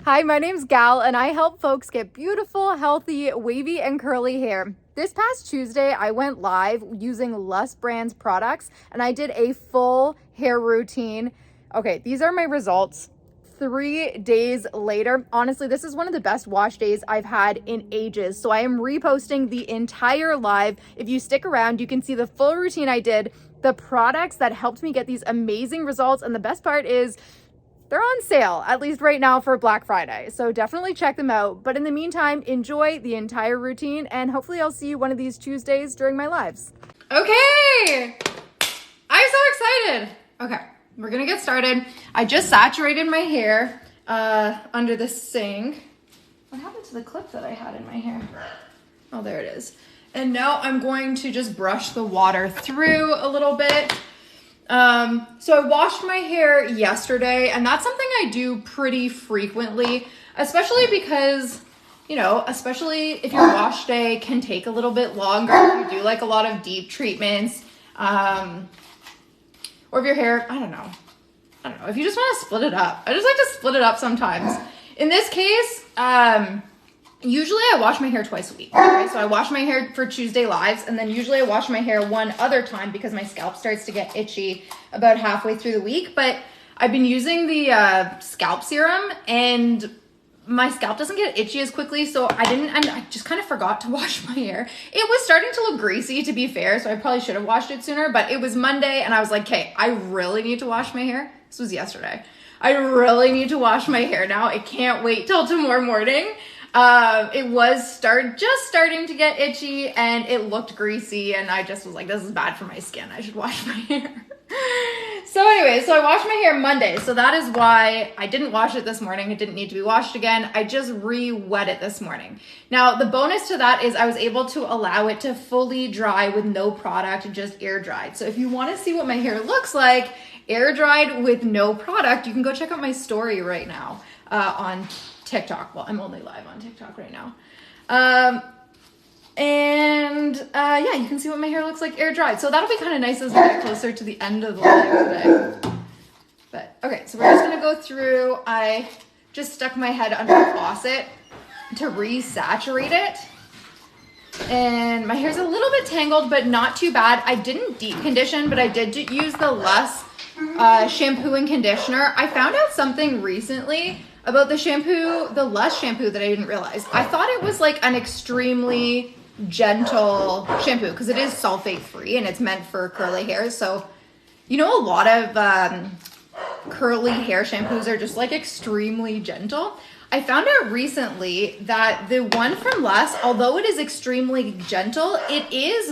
Hi, my name's Gal, and I help folks get beautiful, healthy, wavy, and curly hair. This past Tuesday, I went live using LUS Brands products, and I did a full hair routine. Okay, these are my results 3 days later. Honestly, this is one of the best wash days I've had in ages. So I am reposting the entire live. If you stick around, you can see the full routine I did, the products that helped me get these amazing results, and the best part is they're on sale, at least right now for Black Friday. So definitely check them out. But in the meantime, enjoy the entire routine, and hopefully I'll see you one of these Tuesdays during my lives. Okay, I'm so excited. Okay, we're gonna get started. I just saturated my hair under the sink. What happened to the clip that I had in my hair? Oh, there it is. And now I'm going to just brush the water through a little bit. So I washed my hair yesterday, and that's something I do pretty frequently, especially because, especially if your wash day can take a little bit longer, if you do like a lot of deep treatments, or if your hair, I don't know, if you just want to split it up. I just like to split it up sometimes. In this case, usually I wash my hair twice a week. Okay? So I wash my hair for Tuesday lives, and then usually I wash my hair one other time because my scalp starts to get itchy about halfway through the week. But I've been using the scalp serum, and my scalp doesn't get itchy as quickly, so I just kind of forgot to wash my hair. It was starting to look greasy, to be fair, so I probably should have washed it sooner, but it was Monday, and I was like, okay, I really need to wash my hair. This was yesterday. I really need to wash my hair now. I can't wait till tomorrow morning. It was just starting to get itchy, and it looked greasy, and I just was like, this is bad for my skin. I should wash my hair. So anyway, so I washed my hair Monday. So that is why I didn't wash it this morning. It didn't need to be washed again. I just re-wet it this morning. Now, the bonus to that is I was able to allow it to fully dry with no product, just air dried. So if you want to see what my hair looks like, air dried with no product, you can go check out my story right now, on TikTok. Well, I'm only live on TikTok right now. Yeah, you can see what my hair looks like air dried. So that'll be kind of nice as we get closer to the end of the live today. But okay, so we're just gonna go through. I just stuck my head under the faucet to resaturate it. And my hair's a little bit tangled, but not too bad. I didn't deep condition, but I did use the LUS shampoo and conditioner. I found out something recently about the LUS shampoo that I didn't realize. I thought it was like an extremely gentle shampoo because it is sulfate free and it's meant for curly hair. So, a lot of curly hair shampoos are just like extremely gentle. I found out recently that the one from LUS, although it is extremely gentle, it's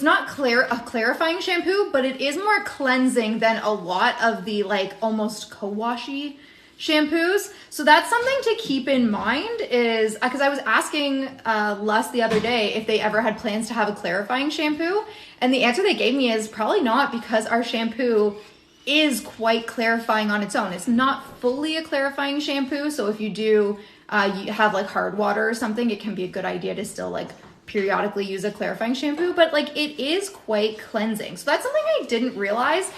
not a clarifying shampoo, but it is more cleansing than a lot of the like almost co-washy shampoos. So that's something to keep in mind is because I was asking LUS the other day if they ever had plans to have a clarifying shampoo, and the answer they gave me is probably not, because our shampoo is quite clarifying on its own. It's not fully a clarifying shampoo, so if you do you have like hard water or something, it can be a good idea to still like periodically use a clarifying shampoo, but like it is quite cleansing. So that's something I didn't realize,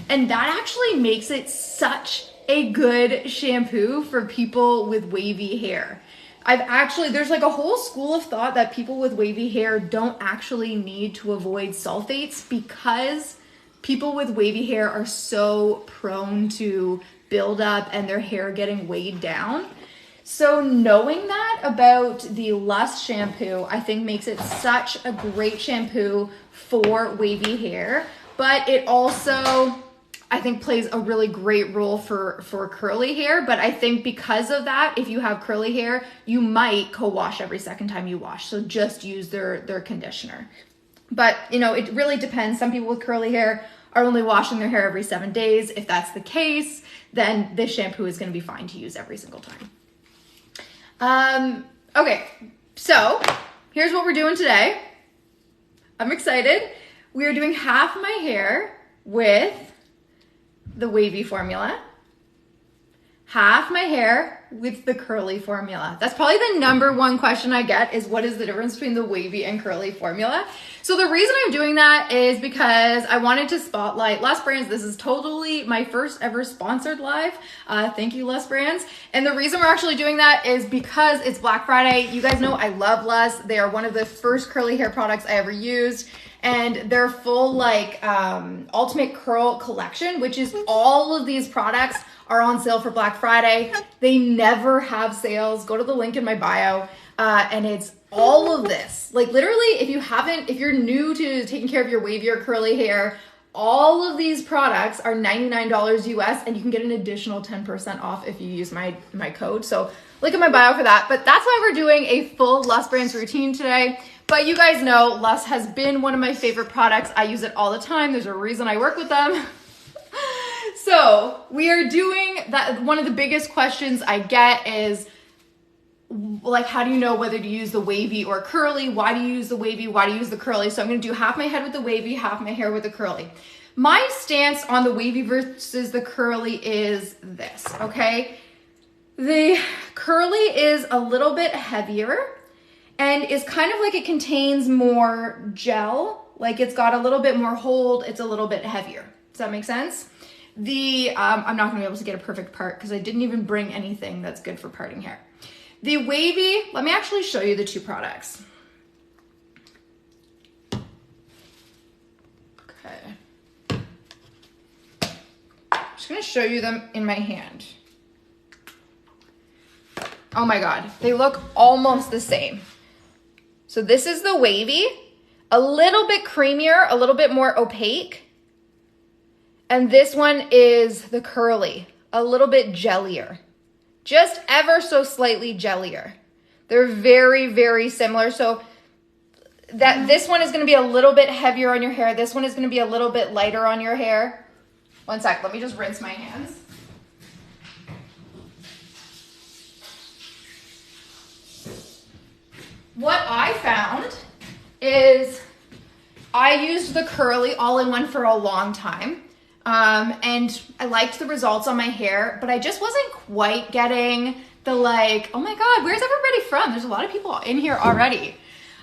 and that actually makes it such a good shampoo for people with wavy hair. There's like a whole school of thought that people with wavy hair don't actually need to avoid sulfates because people with wavy hair are so prone to buildup and their hair getting weighed down. So knowing that about the LUS shampoo, I think makes it such a great shampoo for wavy hair, but it also, I think, plays a really great role for curly hair. But I think because of that, if you have curly hair, you might co-wash every second time you wash. So just use their conditioner. But, it really depends. Some people with curly hair are only washing their hair every 7 days. If that's the case, then this shampoo is going to be fine to use every single time. Okay, so here's what we're doing today. I'm excited. We are doing half my hair with the wavy formula, half my hair with the curly formula. That's probably the number one question I get is what is the difference between the wavy and curly formula? So the reason I'm doing that is because I wanted to spotlight LUS Brands. This is totally my first ever sponsored live. Thank you, LUS Brands. And the reason we're actually doing that is because it's Black Friday. You guys know I love LUS. They are one of the first curly hair products I ever used. And their full like ultimate curl collection, which is all of these products are on sale for Black Friday. They never have sales. Go to the link in my bio. And it's all of this. Like literally, if you're new to taking care of your wavy or curly hair, all of these products are $99 US and you can get an additional 10% off if you use my code. So look at my bio for that. But that's why we're doing a full LUS Brands routine today. But you guys know LUS has been one of my favorite products. I use it all the time. There's a reason I work with them. So we are doing that. One of the biggest questions I get is like, how do you know whether to use the wavy or curly? Why do you use the wavy? Why do you use the curly? So I'm going to do half my head with the wavy, half my hair with the curly. My stance on the wavy versus the curly is this, okay? The curly is a little bit heavier and is kind of like it contains more gel. Like it's got a little bit more hold. It's a little bit heavier. Does that make sense? I'm not gonna be able to get a perfect part because I didn't even bring anything that's good for parting hair. The wavy, let me actually show you the two products. Okay. I'm just gonna show you them in my hand. Oh my God, they look almost the same. So this is the wavy, a little bit creamier, a little bit more opaque. And this one is the curly, a little bit jellier, just ever so slightly jellier. They're very, very similar. So that this one is gonna be a little bit heavier on your hair. This one is gonna be a little bit lighter on your hair. One sec, let me just rinse my hands. What I found is I used the curly all-in-one for a long time. And I liked the results on my hair, but I just wasn't quite getting the like, oh my God, where's everybody from? There's a lot of people in here already.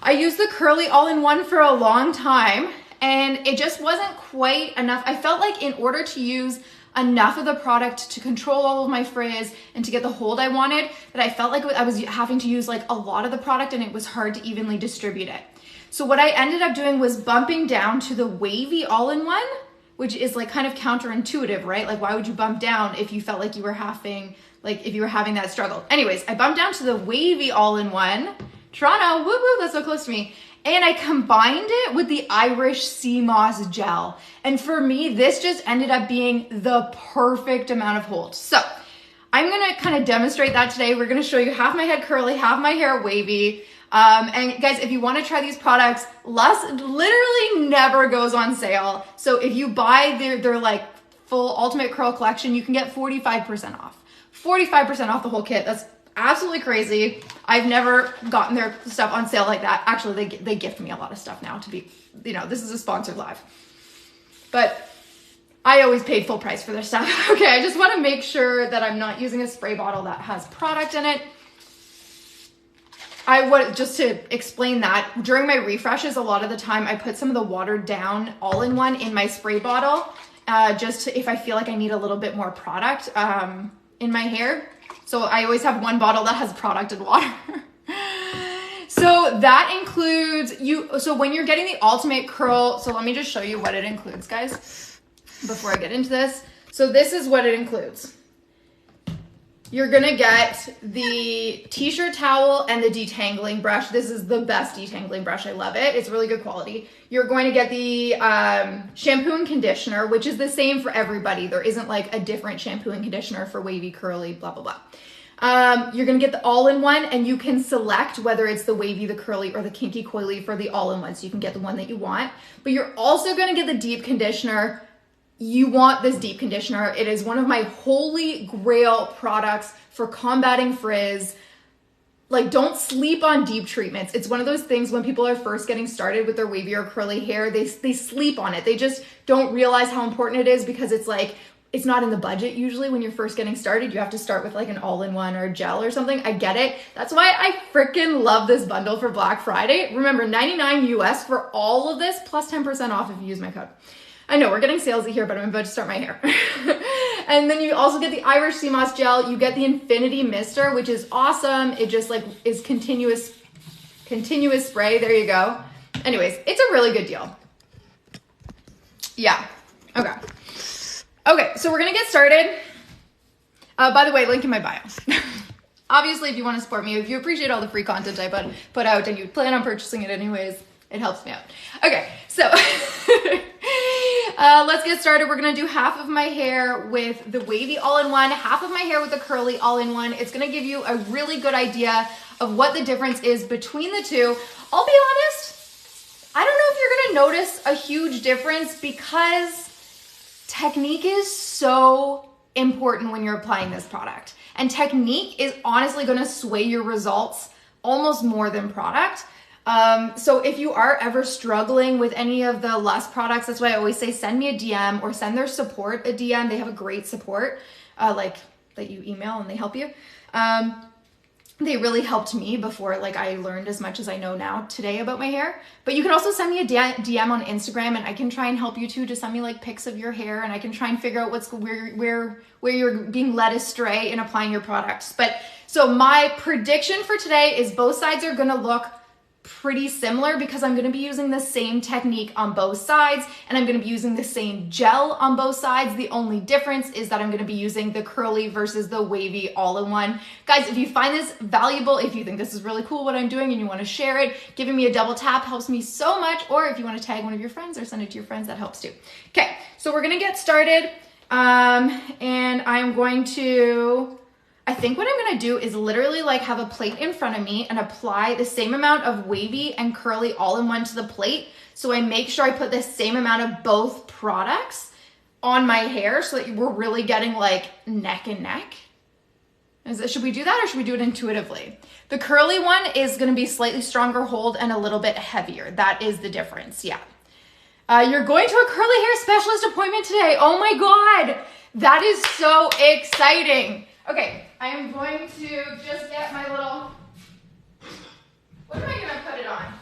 I used the curly all-in-one for a long time and it just wasn't quite enough. I felt like in order to use enough of the product to control all of my frizz and to get the hold I wanted, that I felt like I was having to use like a lot of the product and it was hard to evenly distribute it. So what I ended up doing was bumping down to the wavy all-in-one, which is like kind of counterintuitive, right? Like why would you bump down if you felt like you were having that struggle? Anyways, I bumped down to the wavy all-in-one. Toronto, woo woo, that's so close to me. And I combined it with the Irish sea moss gel. And for me, this just ended up being the perfect amount of hold. So I'm gonna kind of demonstrate that today. We're gonna show you half my head curly, half my hair wavy. And guys, if you want to try these products, LUS literally never goes on sale. So if you buy their like full ultimate curl collection, you can get 45% off. 45% off the whole kit. That's absolutely crazy. I've never gotten their stuff on sale like that. Actually, they gift me a lot of stuff now to be, this is a sponsored live. But I always paid full price for their stuff. Okay, I just want to make sure that I'm not using a spray bottle that has product in it. Just to explain that, during my refreshes, a lot of the time I put some of the watered down all-in-one in my spray bottle, if I feel like I need a little bit more product in my hair. So I always have one bottle that has product and water. So that includes so when you're getting the ultimate curl, so let me just show you what it includes, guys, before I get into this. So this is what it includes. You're gonna get the t-shirt towel and the detangling brush. This is the best detangling brush. I love it. It's really good quality. You're going to get the shampoo and conditioner, which is the same for everybody. There isn't like a different shampoo and conditioner for wavy, curly, blah, blah, blah. You're gonna get the all-in-one and you can select whether it's the wavy, the curly, or the kinky coily for the all-in-one. So you can get the one that you want, but you're also gonna get the deep conditioner. You want this deep conditioner. It is one of my holy grail products for combating frizz. Like, don't sleep on deep treatments. It's one of those things when people are first getting started with their wavy or curly hair, they sleep on it. They just don't realize how important it is because it's it's not in the budget usually when you're first getting started. You have to start with like an all-in-one or a gel or something. I get it. That's why I freaking love this bundle for Black Friday. Remember, $99 US for all of this plus 10% off if you use my code. I know we're getting salesy here, but I'm about to start my hair. And then you also get the Irish Sea Moss gel. You get the Infinity Mister, which is awesome. It just like is continuous spray. There you go. Anyways, it's a really good deal. Yeah. Okay. Okay, so we're gonna get started. By the way, link in my bio. Obviously, if you want to support me, if you appreciate all the free content I put out and you plan on purchasing it anyways, it helps me out. Okay, so let's get started. We're gonna do half of my hair with the wavy all-in-one, half of my hair with the curly all-in-one. It's gonna give you a really good idea of what the difference is between the two. I'll be honest, I don't know if you're gonna notice a huge difference because technique is so important when you're applying this product. And technique is honestly gonna sway your results almost more than product. So if you are ever struggling with any of the LUS products, that's why I always say send me a DM or send their support a DM. They have a great support, like that you email and they help you. They really helped me before like I learned as much as I know now today about my hair. But you can also send me a DM on Instagram and I can try and help you too. Just send me like pics of your hair and I can try and figure out where you're being led astray in applying your products. But so my prediction for today is both sides are gonna look pretty similar because I'm gonna be using the same technique on both sides and I'm gonna be using the same gel on both sides. The only difference is that I'm gonna be using the curly versus the wavy all-in-one. Guys, if you find this valuable, if you think this is really cool what I'm doing and you wanna share it, giving me a double tap helps me so much, or if you wanna tag one of your friends or send it to your friends, that helps too. Okay, so we're gonna get started and I'm going to, I think what I'm gonna do is literally like have a plate in front of me and apply the same amount of wavy and curly all-in-one to the plate. So I make sure I put the same amount of both products on my hair so that we're really getting like neck and neck. Should we do that or should we do it intuitively? The curly one is gonna be slightly stronger hold and a little bit heavier. That is the difference, yeah. You're going to a curly hair specialist appointment today. Oh my God, that is so exciting. Okay, I am going to just get my little, what am I gonna put it on?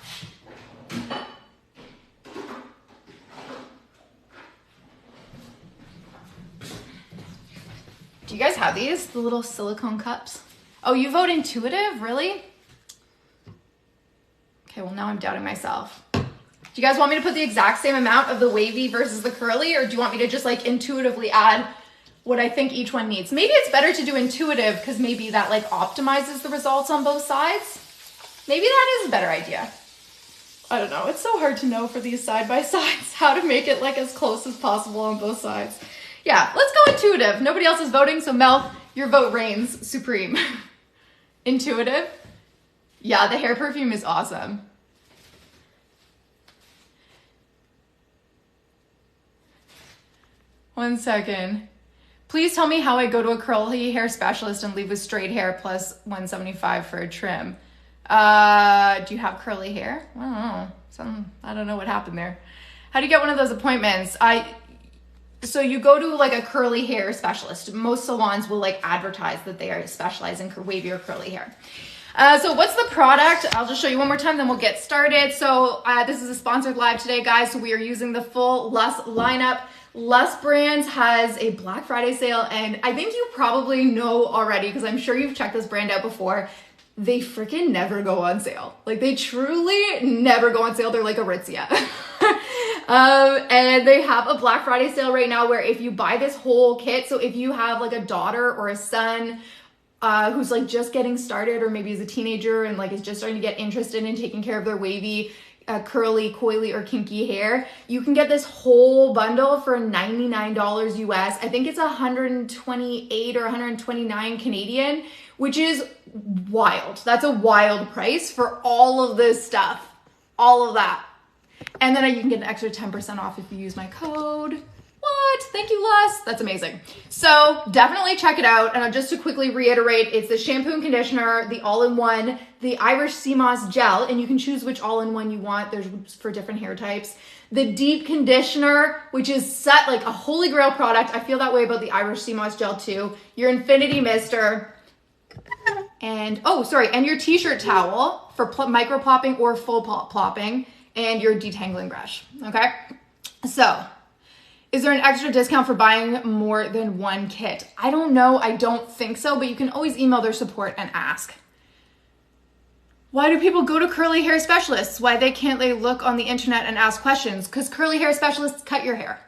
Do you guys have these, the little silicone cups? Oh, you vote intuitive, really? Okay, well now I'm doubting myself. Do you guys want me to put the exact same amount of the wavy versus the curly, or do you want me to just like intuitively add what I think each one needs? Maybe it's better to do intuitive because maybe that like optimizes the results on both sides. Maybe that is a better idea. I don't know. It's so hard to know for these side-by-sides how to make it like as close as possible on both sides. Yeah, let's go intuitive. Nobody else is voting, so Mel, your vote reigns supreme. Intuitive? Yeah, the hair perfume is awesome. One second. Please tell me how I go to a curly hair specialist and leave with straight hair plus $175 for a trim. Do you have curly hair? I don't know. I don't know what happened there. How do you get one of those appointments? So you go to like a curly hair specialist. Most salons will like advertise that they are specialized in wavy or curly hair. So what's the product? I'll just show you one more time, then we'll get started. So this is a sponsored live today, guys. So we are using the full LUS lineup. LUS Brands has a Black Friday sale, and I think you probably know already because I'm sure you've checked this brand out before. They freaking never go on sale. Like they truly never go on sale. They're like Aritzia. And they have a Black Friday sale right now where if you buy this whole kit, so if you have like a daughter or a son who's like just getting started or maybe is a teenager and like is just starting to get interested in taking care of their wavy, curly, coily, or kinky hair, you can get this whole bundle for $99 US. I think it's 128 or 129 Canadian, which is wild. That's a wild price for all of this stuff, all of that. And then you can get an extra 10% off if you use my code. What? Thank you, LUS. That's amazing. So definitely check it out. And just to quickly reiterate, it's the shampoo and conditioner, the all-in-one, the Irish sea moss gel, and you can choose which all-in-one you want. There's for different hair types. The deep conditioner, which is set like a holy grail product. I feel that way about the Irish sea moss gel too. Your infinity mister. And, and your t-shirt towel for micro-plopping or full plopping, and your detangling brush, okay? So, is there an extra discount for buying more than one kit? I don't know, I don't think so, but you can always email their support and ask. Why do people go to curly hair specialists? Why can't they look on the internet and ask questions? Because curly hair specialists cut your hair.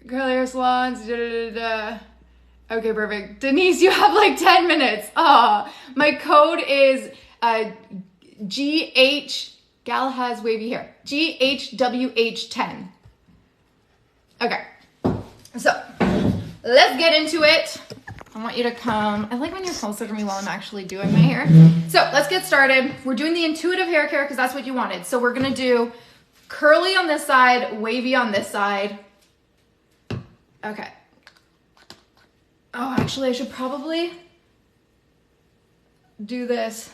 Curly hair salons, Okay, perfect. Denise, you have like 10 minutes. My code is GH, Gal has wavy hair, GHWH10. Okay, so let's get into it. I want you to come. I like when you're closer to me while I'm actually doing my hair. So let's get started. We're doing the intuitive hair care because that's what you wanted. So we're gonna do curly on this side, wavy on this side. Okay. Oh, actually, I should probably do this.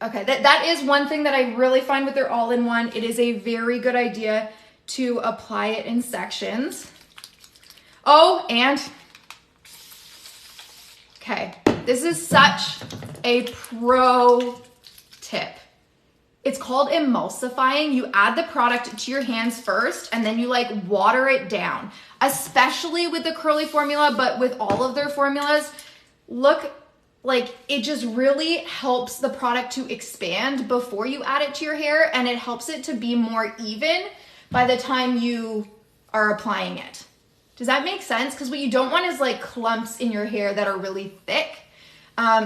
Okay, that is one thing that I really find with their all-in-one. It is a very good idea to apply it in sections. Oh, and, okay, this is such a pro tip. It's called emulsifying. You add the product to your hands first and then you like water it down, especially with the curly formula, but with all of their formulas, look like it just really helps the product to expand before you add it to your hair, and it helps it to be more even by the time you are applying it. Does that make sense? Because what you don't want is like clumps in your hair that are really thick.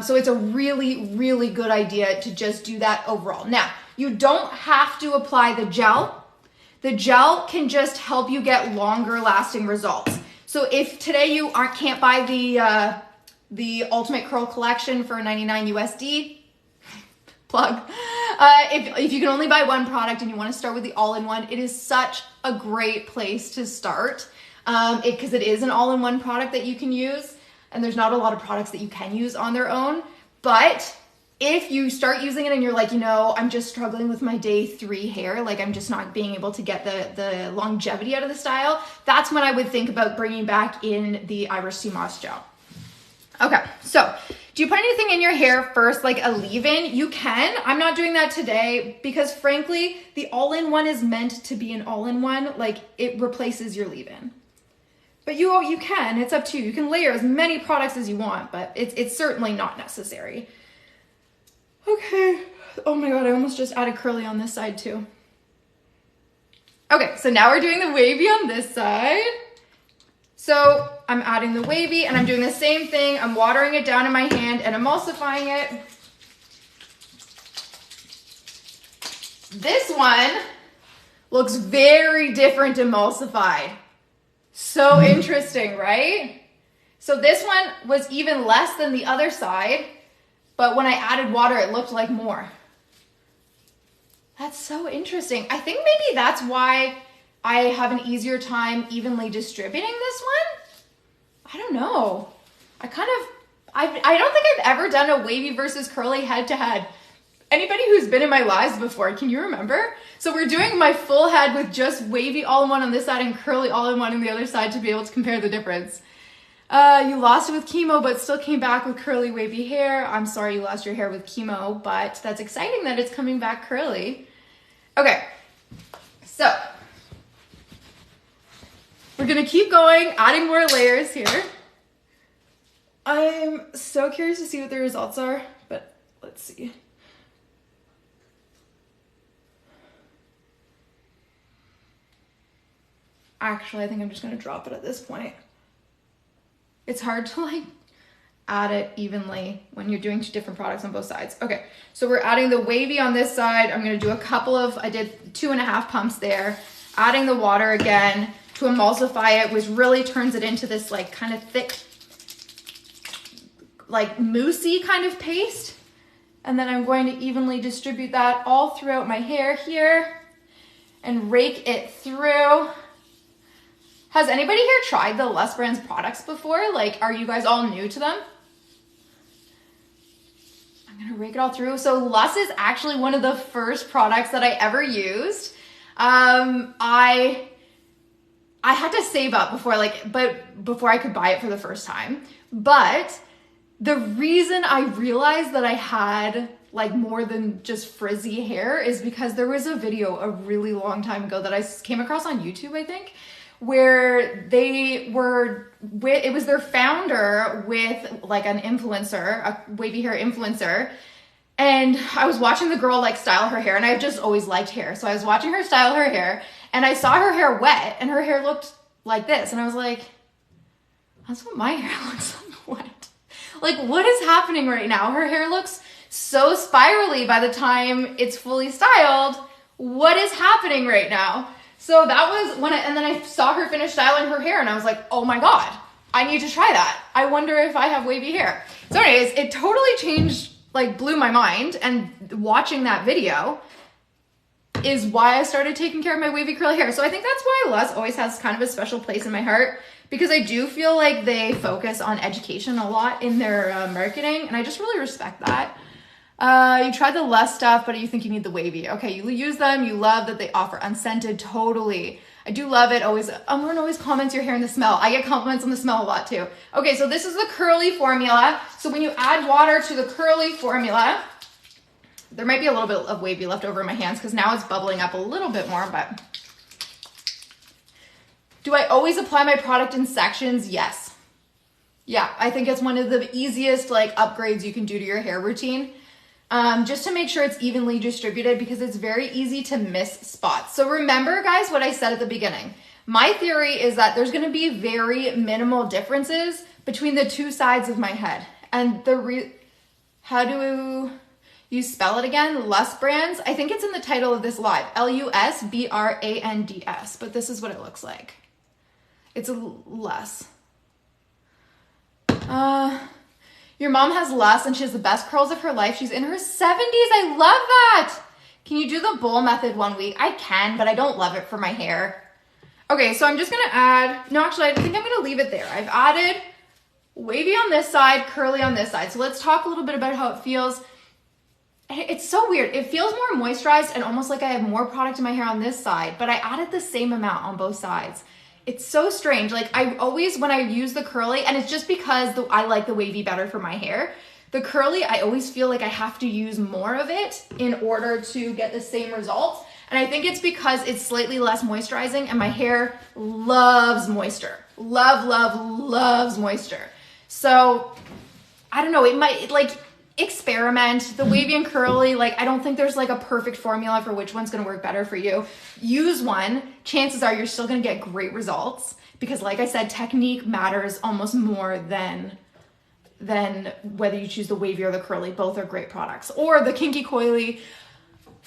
So it's a really, really good idea to just do that overall. Now, you don't have to apply the gel. The gel can just help you get longer lasting results. So if today you can't buy the Ultimate Curl Collection for 99 USD, plug. If you can only buy one product and you want to start with the all-in-one, it is such a great place to start because it is an all-in-one product that you can use. And there's not a lot of products that you can use on their own. But if you start using it and you're like, I'm just struggling with my day 3 hair, like I'm just not being able to get the longevity out of the style, that's when I would think about bringing back in the Irish sea moss gel. Okay, so do you put anything in your hair first, like a leave-in? You can. I'm not doing that today because frankly, the all-in-one is meant to be an all-in-one. Like it replaces your leave-in. But you can, it's up to you. You can layer as many products as you want, but it's certainly not necessary. Okay, oh my God, I almost just added curly on this side too. Okay, so now we're doing the wavy on this side. So I'm adding the wavy and I'm doing the same thing. I'm watering it down in my hand and emulsifying it. This one looks very different emulsified. So interesting, right? So this one was even less than the other side, but when I added water, it looked like more. That's so interesting. I think maybe that's why I have an easier time evenly distributing this one. I don't know. I don't think I've ever done a wavy versus curly head to head. Anybody who's been in my lives before, can you remember? So we're doing my full head with just wavy all-in-one on this side and curly all-in-one on the other side to be able to compare the difference. You lost it with chemo, but still came back with curly wavy hair. I'm sorry you lost your hair with chemo, but that's exciting that it's coming back curly. Okay, so we're gonna keep going, adding more layers here. I'm so curious to see what the results are, but let's see. Actually, I think I'm just gonna drop it at this point. It's hard to like add it evenly when you're doing 2 different products on both sides. Okay, so we're adding the wavy on this side. I'm gonna do I did 2.5 pumps there. Adding the water again to emulsify it, which really turns it into this like kind of thick, like moussey kind of paste. And then I'm going to evenly distribute that all throughout my hair here and rake it through. Has anybody here tried the LUS Brands products before? Like, are you guys all new to them? I'm gonna rake it all through. So LUS is actually one of the first products that I ever used. I had to save up before I could buy it for the first time. But the reason I realized that I had like more than just frizzy hair is because there was a video a really long time ago that I came across on YouTube, I think, where it was their founder with like an influencer, a wavy hair influencer. And I was watching the girl like style her hair, and I've just always liked hair. So I was watching her style her hair, and I saw her hair wet, and her hair looked like this. And I was like, that's what my hair looks like wet. Like, what is happening right now? Her hair looks so spirally by the time it's fully styled. What is happening right now? So that was and then I saw her finish styling her hair, and I was like, oh my God, I need to try that. I wonder if I have wavy hair. So anyways, it totally changed, like blew my mind. And watching that video is why I started taking care of my wavy curly hair. So I think that's why LUS always has kind of a special place in my heart, because I do feel like they focus on education a lot in their marketing. And I just really respect that. You tried the LUS stuff, but you think you need the wavy. Okay, you use them. You love that they offer unscented. Totally. I do love it. Always, everyone always comments your hair and the smell. I get compliments on the smell a lot too. Okay, so this is the curly formula. So when you add water to the curly formula, there might be a little bit of wavy left over in my hands because now it's bubbling up a little bit more, but do I always apply my product in sections? Yes. Yeah, I think it's one of the easiest like upgrades you can do to your hair routine. Just to make sure it's evenly distributed, because it's very easy to miss spots. So remember, guys, what I said at the beginning. My theory is that there's going to be very minimal differences between the two sides of my head. And how do you spell it again? LUS Brands. I think it's in the title of this live. LUS BRANDS. But this is what it looks like. It's a LUS. Your mom has LUS and she has the best curls of her life. She's in her 70s. I love that. Can you do the bowl method 1 week? I can, but I don't love it for my hair. Okay, so I'm just going to add, no, actually, I think I'm going to leave it there. I've added wavy on this side, curly on this side. So let's talk a little bit about how it feels. It's so weird. It feels more moisturized and almost like I have more product in my hair on this side, but I added the same amount on both sides. It's so strange. Like I always, when I use the curly, and it's just because I like the wavy better for my hair, the curly, I always feel like I have to use more of it in order to get the same results. And I think it's because it's slightly less moisturizing and my hair loves moisture. Loves moisture. So I don't know, it might like experiment the wavy and curly. Like, I don't think there's like a perfect formula for which one's going to work better for you. Use one. Chances are you're still going to get great results because like I said, technique matters almost more than whether you choose the wavy or the curly. Both are great products. Or the kinky coily.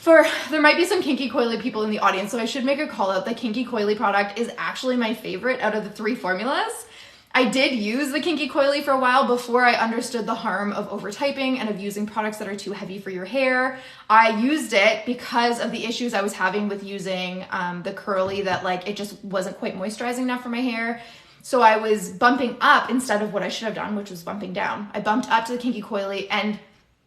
There might be some kinky coily people in the audience, so I should make a call out. The kinky coily product is actually my favorite out of the 3 formulas. I did use the kinky coily for a while before I understood the harm of over typing and of using products that are too heavy for your hair. I used it because of the issues I was having with using the curly, that like it just wasn't quite moisturizing enough for my hair. So I was bumping up instead of what I should have done, which was bumping down. I bumped up to the kinky coily and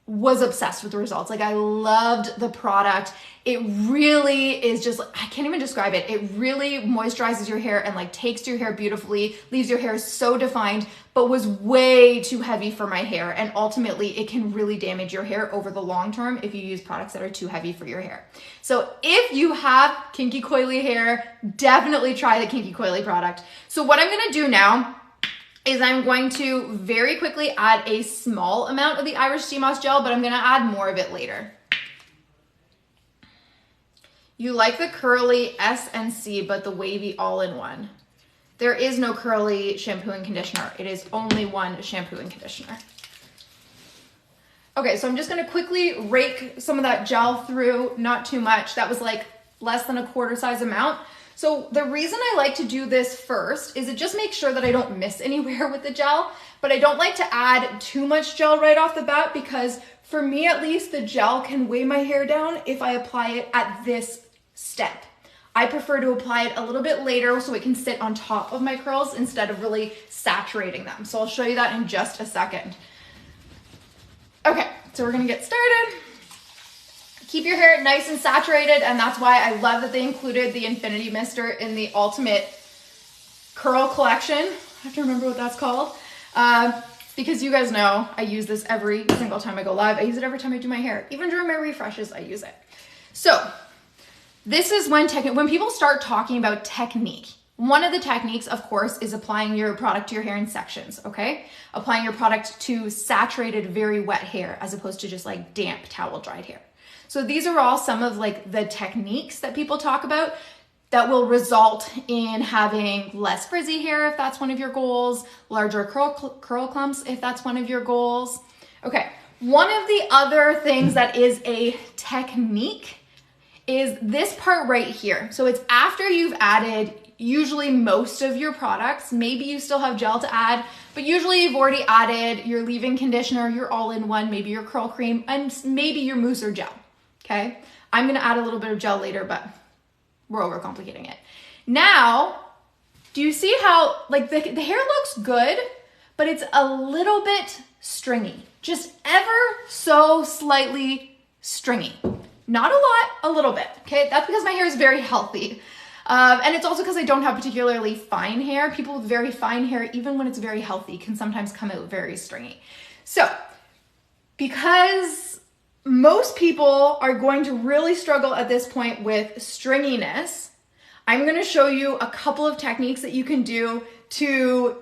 was obsessed with the results. Like I loved the product. It really is just, I can't even describe it. It really moisturizes your hair and like takes to your hair beautifully, leaves your hair so defined, but was way too heavy for my hair. And ultimately it can really damage your hair over the long term if you use products that are too heavy for your hair. So if you have kinky coily hair, definitely try the kinky coily product. So what I'm gonna do now is I'm going to very quickly add a small amount of the Irish Sea Moss gel, but I'm gonna add more of it later. You like the curly S and C, but the wavy all-in-one. There is no curly shampoo and conditioner. It is only one shampoo and conditioner. Okay, so I'm just gonna quickly rake some of that gel through, not too much. That was like less than a quarter size amount. So the reason I like to do this first is it just makes sure that I don't miss anywhere with the gel, but I don't like to add too much gel right off the bat because for me at least, the gel can weigh my hair down if I apply it at this step. I prefer to apply it a little bit later so it can sit on top of my curls instead of really saturating them. So I'll show you that in just a second. Okay, so we're gonna get started. Keep your hair nice and saturated, and that's why I love that they included the Infinity Mister in the Ultimate Curl Collection. I have to remember what that's called. Because you guys know I use this every single time I go live. I use it every time I do my hair. Even during my refreshes, I use it. So this is when people start talking about technique. One of the techniques, of course, is applying your product to your hair in sections, okay? Applying your product to saturated, very wet hair as opposed to just like damp towel dried hair. So these are all some of like the techniques that people talk about that will result in having less frizzy hair if that's one of your goals, larger curl clumps if that's one of your goals. Okay, one of the other things that is a technique is this part right here. So it's after you've added usually most of your products. Maybe you still have gel to add, but usually you've already added your leave-in conditioner, your all-in-one, maybe your curl cream, and maybe your mousse or gel. Okay, I'm gonna add a little bit of gel later, but we're overcomplicating it. Now, do you see how like the hair looks good, but it's a little bit stringy, just ever so slightly stringy. Not a lot, a little bit, okay? That's because my hair is very healthy. And it's also because I don't have particularly fine hair. People with very fine hair, even when it's very healthy, can sometimes come out very stringy. So, because most people are going to really struggle at this point with stringiness, I'm gonna show you a couple of techniques that you can do to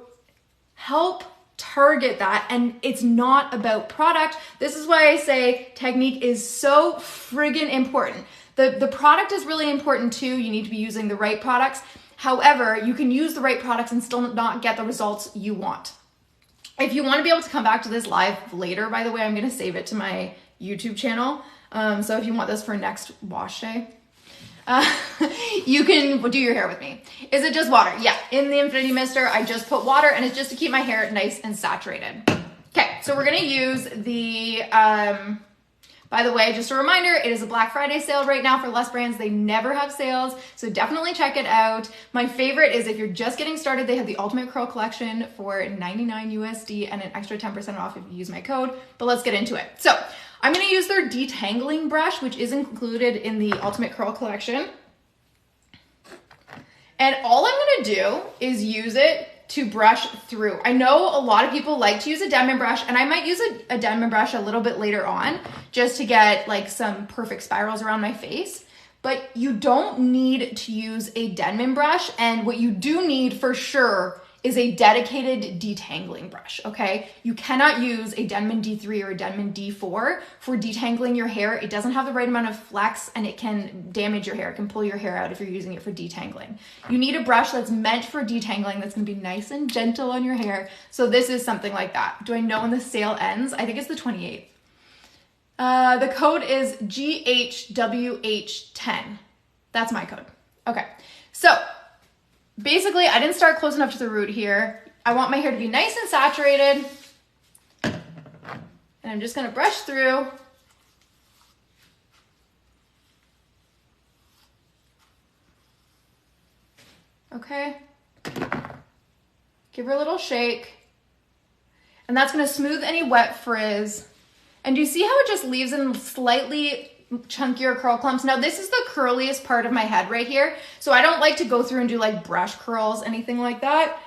help target that. And it's not about product. This is why I say technique is so friggin' important. The product is really important too. You need to be using the right products. However, you can use the right products and still not get the results you want. If you want to be able to come back to this live later, by the way, I'm going to save it to my YouTube channel. So if you want this for next wash day, you can do your hair with me. Is it just water? Yeah, in the Infinity Mister, I just put water and it's just to keep my hair nice and saturated. Okay, so we're going to use the, by the way, just a reminder, it is a Black Friday sale right now for LUS Brands. They never have sales, so definitely check it out. My favorite is if you're just getting started, they have the Ultimate Curl Collection for $99 USD and an extra 10% off if you use my code, but let's get into it. So I'm gonna use their detangling brush, which is included in the Ultimate Curl Collection. And all I'm gonna do is use it to brush through. I know a lot of people like to use a Denman brush, and I might use a Denman brush a little bit later on just to get like some perfect spirals around my face. But you don't need to use a Denman brush, and what you do need for sure is a dedicated detangling brush, okay? You cannot use a Denman D3 or a Denman D4 for detangling your hair. It doesn't have the right amount of flex and it can damage your hair. It can pull your hair out if you're using it for detangling. You need a brush that's meant for detangling that's gonna be nice and gentle on your hair. So this is something like that. Do I know when the sale ends? I think it's the 28th. The code is GHWH10. That's my code. Okay, so basically, I didn't start close enough to the root here. I want my hair to be nice and saturated. And I'm just gonna brush through. Okay. Give her a little shake. And that's gonna smooth any wet frizz. And do you see how it just leaves in slightly chunkier curl clumps? Now this is the curliest part of my head right here, so I don't like to go through and do like brush curls, anything like that.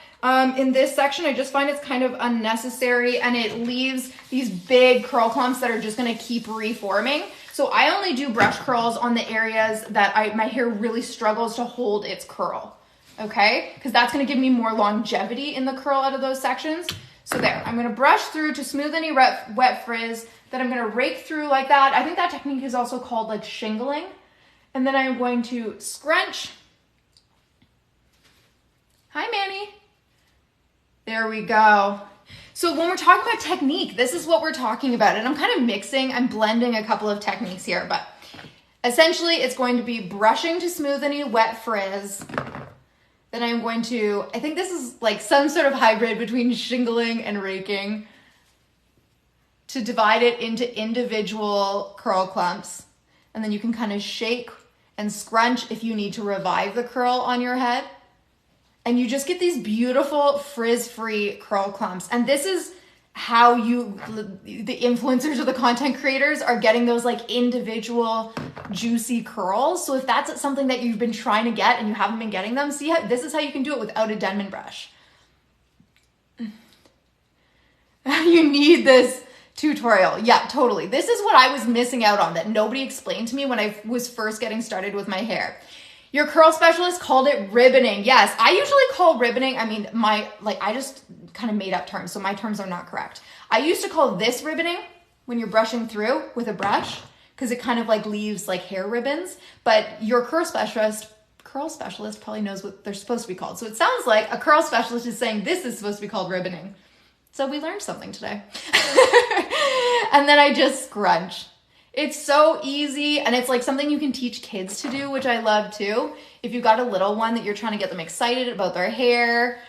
In this section, I just find it's kind of unnecessary and it leaves these big curl clumps that are just gonna keep reforming. So I only do brush curls on the areas that my hair really struggles to hold its curl, okay? Because that's gonna give me more longevity in the curl out of those sections. So there, I'm gonna brush through to smooth any wet frizz. Then I'm gonna rake through like that. I think that technique is also called like shingling. And then I'm going to scrunch. Hi, Manny. There we go. So when we're talking about technique, this is what we're talking about. And I'm kind of I'm blending a couple of techniques here, but Essentially, it's going to be brushing to smooth any wet frizz. Then I'm going to, I think this is like some sort of hybrid between shingling and raking, to divide it into individual curl clumps. And then you can kind of shake and scrunch if you need to revive the curl on your head. And you just get these beautiful frizz-free curl clumps. And this is how the influencers or the content creators are getting those like individual juicy curls. So if that's something that you've been trying to get and you haven't been getting them, this is how you can do it without a Denman brush. You need this tutorial. Yeah, totally. This is what I was missing out on that nobody explained to me when I was first getting started with my hair. Your curl specialist called it ribboning. Yes, I usually call ribboning, I mean, I just kind of made up terms, so my terms are not correct. I used to call this ribboning when you're brushing through with a brush, because it kind of like leaves like hair ribbons, but your curl specialist probably knows what they're supposed to be called. So it sounds like a curl specialist is saying this is supposed to be called ribboning. So we learned something today. And then I just scrunch. It's so easy, and it's like something you can teach kids to do, which I love too. If you've got a little one that you're trying to get them excited about their hair,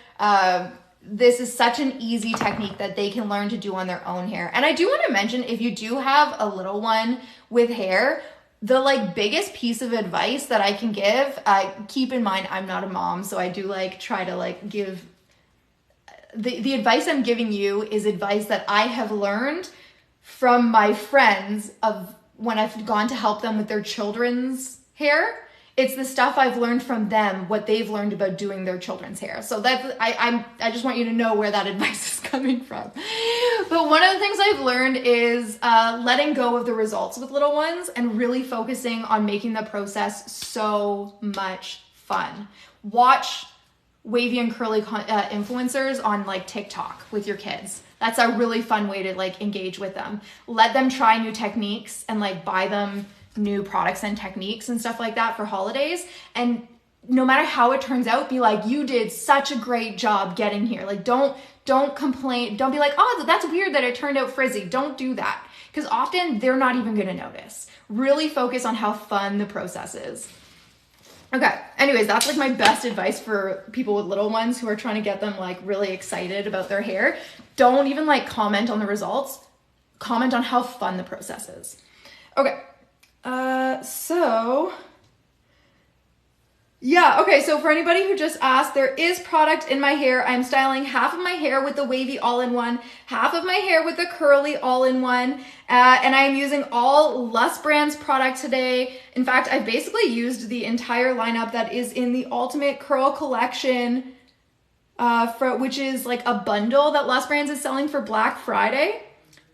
this is such an easy technique that they can learn to do on their own hair. And I do want to mention, if you do have a little one with hair, the like biggest piece of advice that I can give, keep in mind, I'm not a mom, so I do like try to like give, the advice I'm giving you is advice that I have learned from my friends of when I've gone to help them with their children's hair. It's the stuff I've learned from them, what they've learned about doing their children's hair. So that's, I just want you to know where that advice is coming from. But one of the things I've learned is letting go of the results with little ones and really focusing on making the process so much fun. Watch wavy and curly influencers on like TikTok with your kids. That's a really fun way to like engage with them. Let them try new techniques and like buy them new products and techniques and stuff like that for holidays. And no matter how it turns out, be like, you did such a great job getting here. Like don't complain. Don't be like, oh, that's weird that it turned out frizzy. Don't do that. Because often they're not even gonna notice. Really focus on how fun the process is. Okay, anyways, that's like my best advice for people with little ones who are trying to get them like really excited about their hair. Don't even like comment on the results. Comment on how fun the process is. Okay, so for anybody who just asked, there is product in my hair. I'm styling half of my hair with the wavy all-in-one, half of my hair with the curly all-in-one, and I'm using all LUS Brands product today. In fact, I've basically used the entire lineup that is in the Ultimate Curl Collection, which is like a bundle that LUS Brands is selling for Black Friday.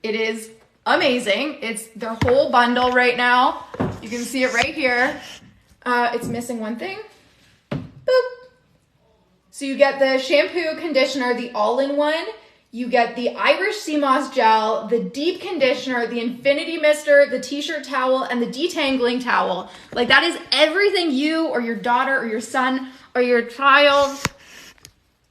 It is amazing. It's their whole bundle right now. You can see it right here. It's missing one thing. Boop. So you get the shampoo, conditioner, the all-in-one. You get the Irish Sea Moss gel, the deep conditioner, the infinity mister, the t-shirt towel, and the detangling towel. Like that is everything you or your daughter or your son or your child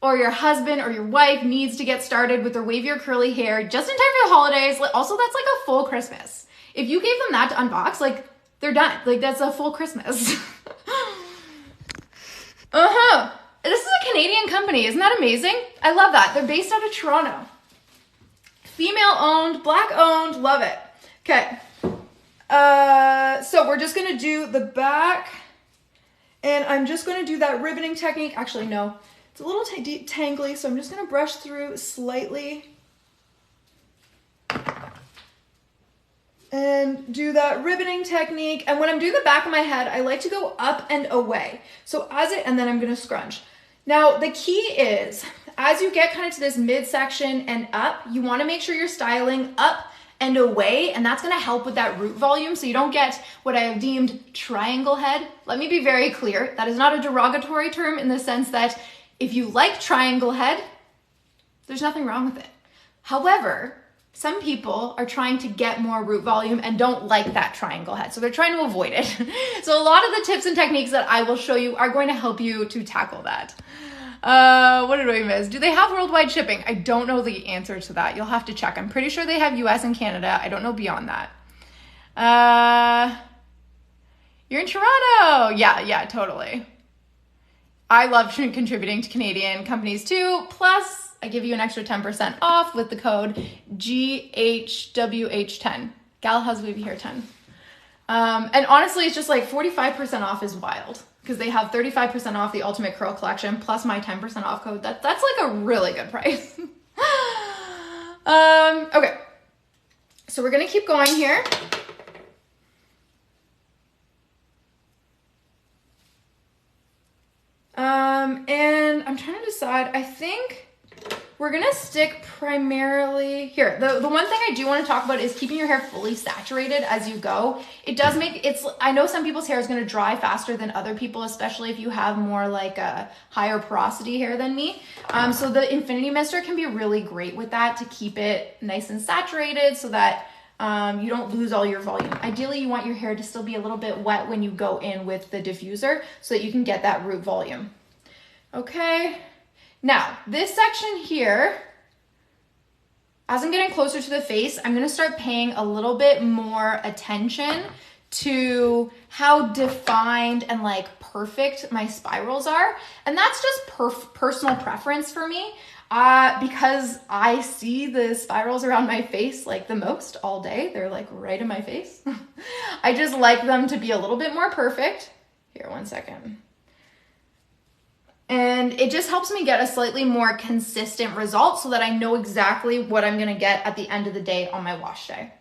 or your husband or your wife needs to get started with their wavy or curly hair just in time for the holidays. Also, that's like a full Christmas. If you gave them that to unbox, like they're done. Like that's a full Christmas. This is a Canadian company. Isn't that amazing? I love that. They're based out of Toronto. Female owned, black owned, love it. Okay. So we're just going to do the back and I'm just going to do that ribboning technique. Actually, no, it's a little tangly. So I'm just going to brush through slightly and do that ribboning technique. And when I'm doing the back of my head, I like to go up and away. So and then I'm going to scrunch. Now, the key is, as you get kind of to this midsection and up, you want to make sure you're styling up and away, and that's going to help with that root volume so you don't get what I have deemed triangle head. Let me be very clear. That is not a derogatory term in the sense that if you like triangle head, there's nothing wrong with it. However, some people are trying to get more root volume and don't like that triangle head, so they're trying to avoid it. So a lot of the tips and techniques that I will show you are going to help you to tackle that. What did I miss? Do they have worldwide shipping? I don't know the answer to that. You'll have to check. I'm pretty sure they have US and Canada. I don't know beyond that. You're in Toronto. Yeah, totally. I love contributing to Canadian companies too. Plus, I give you an extra 10% off with the code GHWH10. Gal has wavy hair 10. And honestly, it's just like 45% off is wild because they have 35% off the Ultimate Curl Collection plus my 10% off code. That's like a really good price. Okay, so we're gonna keep going here. And I'm trying to decide, I think we're gonna stick primarily here. The one thing I do want to talk about is keeping your hair fully saturated as you go. It does make, I know some people's hair is gonna dry faster than other people, especially if you have more like a higher porosity hair than me. So the Infinity Mister can be really great with that to keep it nice and saturated so that you don't lose all your volume. Ideally, you want your hair to still be a little bit wet when you go in with the diffuser so that you can get that root volume. Okay, now this section here, as I'm getting closer to the face, I'm gonna start paying a little bit more attention to how defined and like perfect my spirals are. And that's just personal preference for me. Because I see the spirals around my face like the most all day. They're like right in my face. I just like them to be a little bit more perfect. Here, one second. And it just helps me get a slightly more consistent result so that I know exactly what I'm gonna get at the end of the day on my wash day.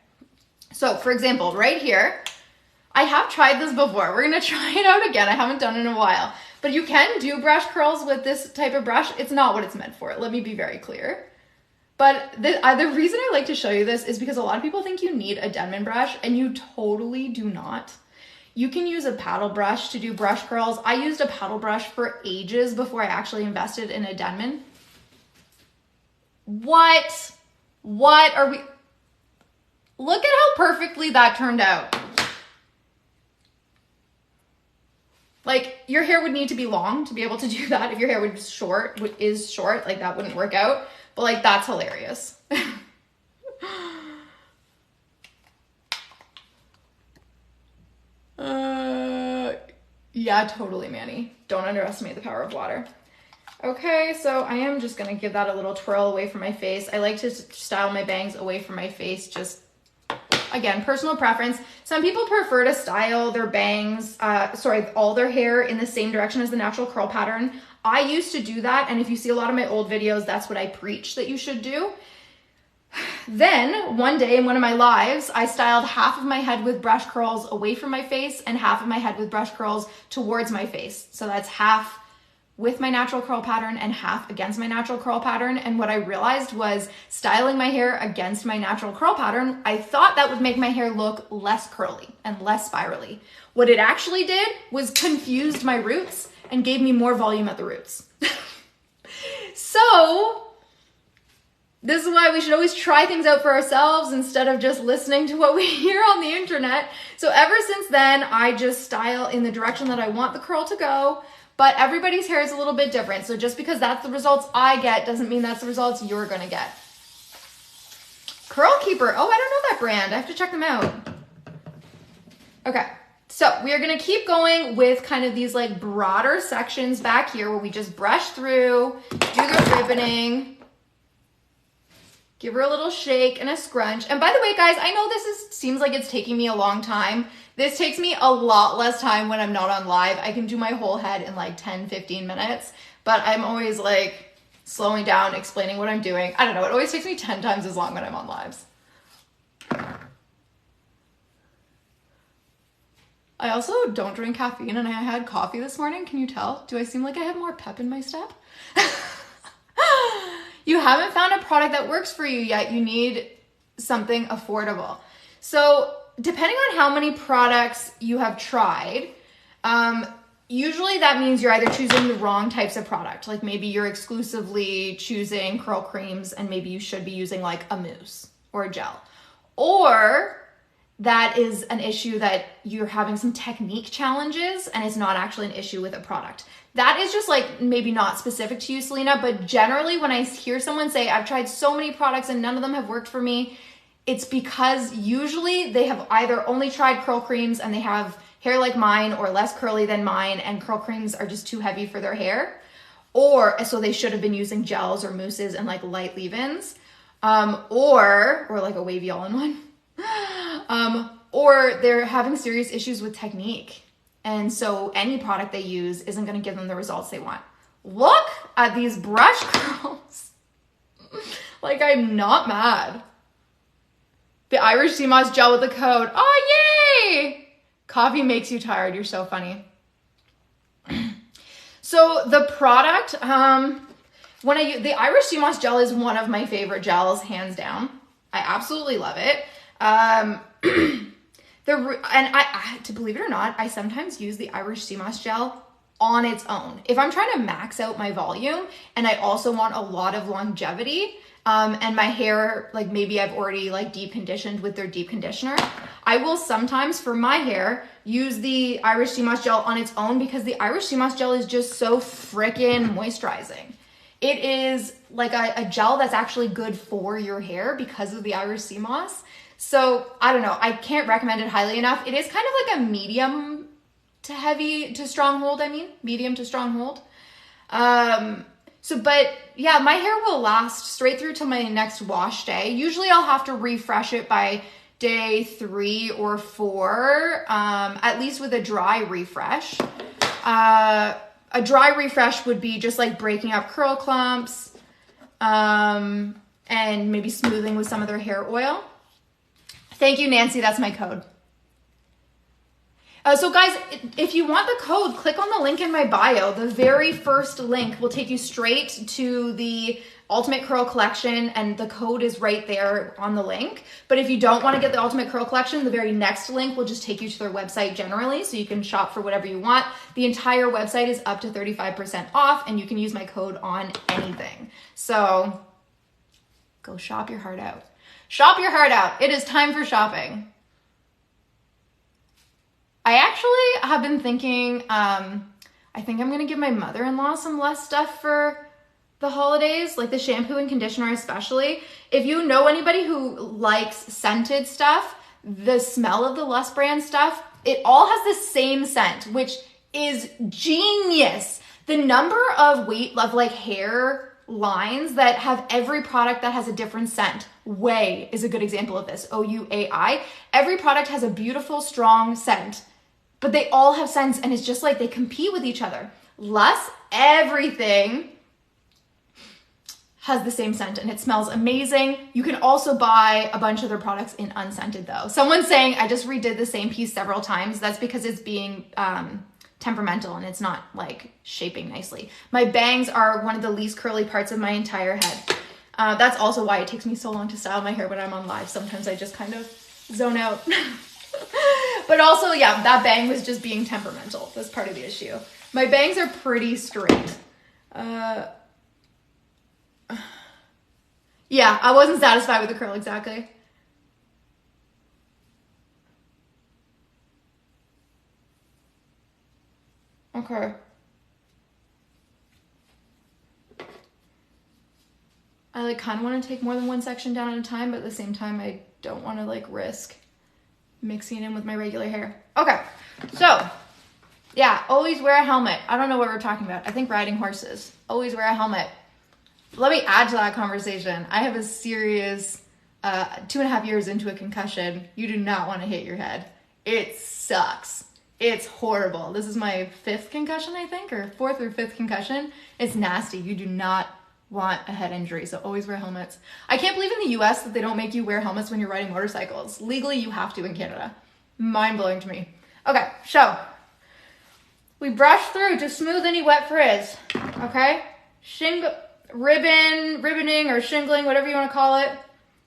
So for example, right here, I have tried this before. We're gonna try it out again. I haven't done it in a while. But you can do brush curls with this type of brush. It's not what it's meant for. Let me be very clear. But the reason I like to show you this is because a lot of people think you need a Denman brush and you totally do not. You can use a paddle brush to do brush curls. I used a paddle brush for ages before I actually invested in a Denman. What are we? Look at how perfectly that turned out. Like, your hair would need to be long to be able to do that. If your hair is short, like that wouldn't work out. But like, that's hilarious. Yeah, totally, Manny. Don't underestimate the power of water. Okay, so I am just gonna give that a little twirl away from my face. I like to style my bangs away from my face, just again, personal preference. Some people prefer to style their bangs, all their hair in the same direction as the natural curl pattern. I used to do that, and if you see a lot of my old videos, that's what I preach that you should do. Then, one day in one of my lives, I styled half of my head with brush curls away from my face and half of my head with brush curls towards my face. So that's half with my natural curl pattern and half against my natural curl pattern. And what I realized was styling my hair against my natural curl pattern, I thought that would make my hair look less curly and less spirally. What it actually did was confused my roots and gave me more volume at the roots. So this is why we should always try things out for ourselves instead of just listening to what we hear on the internet. So ever since then, I just style in the direction that I want the curl to go. But everybody's hair is a little bit different. So just because that's the results I get doesn't mean that's the results you're gonna get. Curl Keeper. Oh, I don't know that brand. I have to check them out. Okay, so we are gonna keep going with kind of these like broader sections back here where we just brush through, do the ribboning, give her a little shake and a scrunch. And by the way, guys, I know this seems like it's taking me a long time. This takes me a lot less time when I'm not on live. I can do my whole head in like 10, 15 minutes, but I'm always like slowing down, explaining what I'm doing. I don't know, it always takes me 10 times as long when I'm on lives. I also don't drink caffeine and I had coffee this morning. Can you tell? Do I seem like I have more pep in my step? You haven't found a product that works for you yet. You need something affordable. So depending on how many products you have tried, usually that means you're either choosing the wrong types of product. Like maybe you're exclusively choosing curl creams and maybe you should be using like a mousse or a gel. Or that is an issue that you're having some technique challenges and it's not actually an issue with a product. That is just like maybe not specific to you, Selena, but generally when I hear someone say, I've tried so many products and none of them have worked for me, it's because usually they have either only tried curl creams and they have hair like mine or less curly than mine and curl creams are just too heavy for their hair, or so they should have been using gels or mousses and like light leave-ins, or like a wavy all-in-one, or they're having serious issues with technique. And so any product they use isn't going to give them the results they want. Look at these brush curls. Like, I'm not mad. The Irish Sea Moss gel with the code. Oh, yay! Coffee makes you tired. You're so funny. So the product, the Irish Sea Moss gel is one of my favorite gels, hands down. I absolutely love it. To believe it or not, I sometimes use the Irish Sea Moss gel on its own. If I'm trying to max out my volume and I also want a lot of longevity, and my hair, like maybe I've already like deep conditioned with their deep conditioner, I will sometimes for my hair use the Irish Sea Moss gel on its own, because the Irish Sea Moss gel is just so freaking moisturizing. It is like a gel that's actually good for your hair because of the Irish Sea Moss. So I don't know, I can't recommend it highly enough. It is kind of like a medium to strong hold. But yeah, my hair will last straight through to my next wash day. Usually I'll have to refresh it by day 3 or 4, at least with a dry refresh. A dry refresh would be just like breaking up curl clumps, and maybe smoothing with some of their hair oil. Thank you, Nancy. That's my code. So guys, if you want the code, click on the link in my bio. The very first link will take you straight to the Ultimate Curl Collection, and the code is right there on the link. But if you don't want to get the Ultimate Curl Collection, the very next link will just take you to their website generally, so you can shop for whatever you want. The entire website is up to 35% off, and you can use my code on anything. So go shop your heart out. Shop your heart out. It is time for shopping. I actually have been thinking, I think I'm going to give my mother-in-law some LUS stuff for the holidays, like the shampoo and conditioner especially. If you know anybody who likes scented stuff, the smell of the LUS brand stuff, it all has the same scent, which is genius. The number of like hair lines that have every product that has a different scent. Ouai is a good example of this, O-U-A-I. Every product has a beautiful, strong scent, but they all have scents, and it's just like they compete with each other. LUS, everything has the same scent, and it smells amazing. You can also buy a bunch of their products in unscented though. Someone's saying I just redid the same piece several times. That's because it's being temperamental and it's not like shaping nicely. My bangs are one of the least curly parts of my entire head. That's also why it takes me so long to style my hair when I'm on live. Sometimes I just kind of zone out. But also, yeah, that bang was just being temperamental. That's part of the issue. My bangs are pretty straight. Yeah, I wasn't satisfied with the curl exactly. Okay. I like kind of want to take more than one section down at a time, but at the same time, I don't want to like risk mixing it in with my regular hair. Okay, so yeah, always wear a helmet. I don't know what we're talking about. I think riding horses. Always wear a helmet. Let me add to that conversation. I have a serious 2.5 years into a concussion. You do not want to hit your head. It sucks. It's horrible. This is my 5th concussion, I think, or 4th or 5th concussion. It's nasty. You do not want a head injury, so always wear helmets. I can't believe in the US that they don't make you wear helmets when you're riding motorcycles. Legally, you have to in Canada. Mind-blowing to me. Okay, so we brush through to smooth any wet frizz, okay? Ribboning or shingling, whatever you want to call it.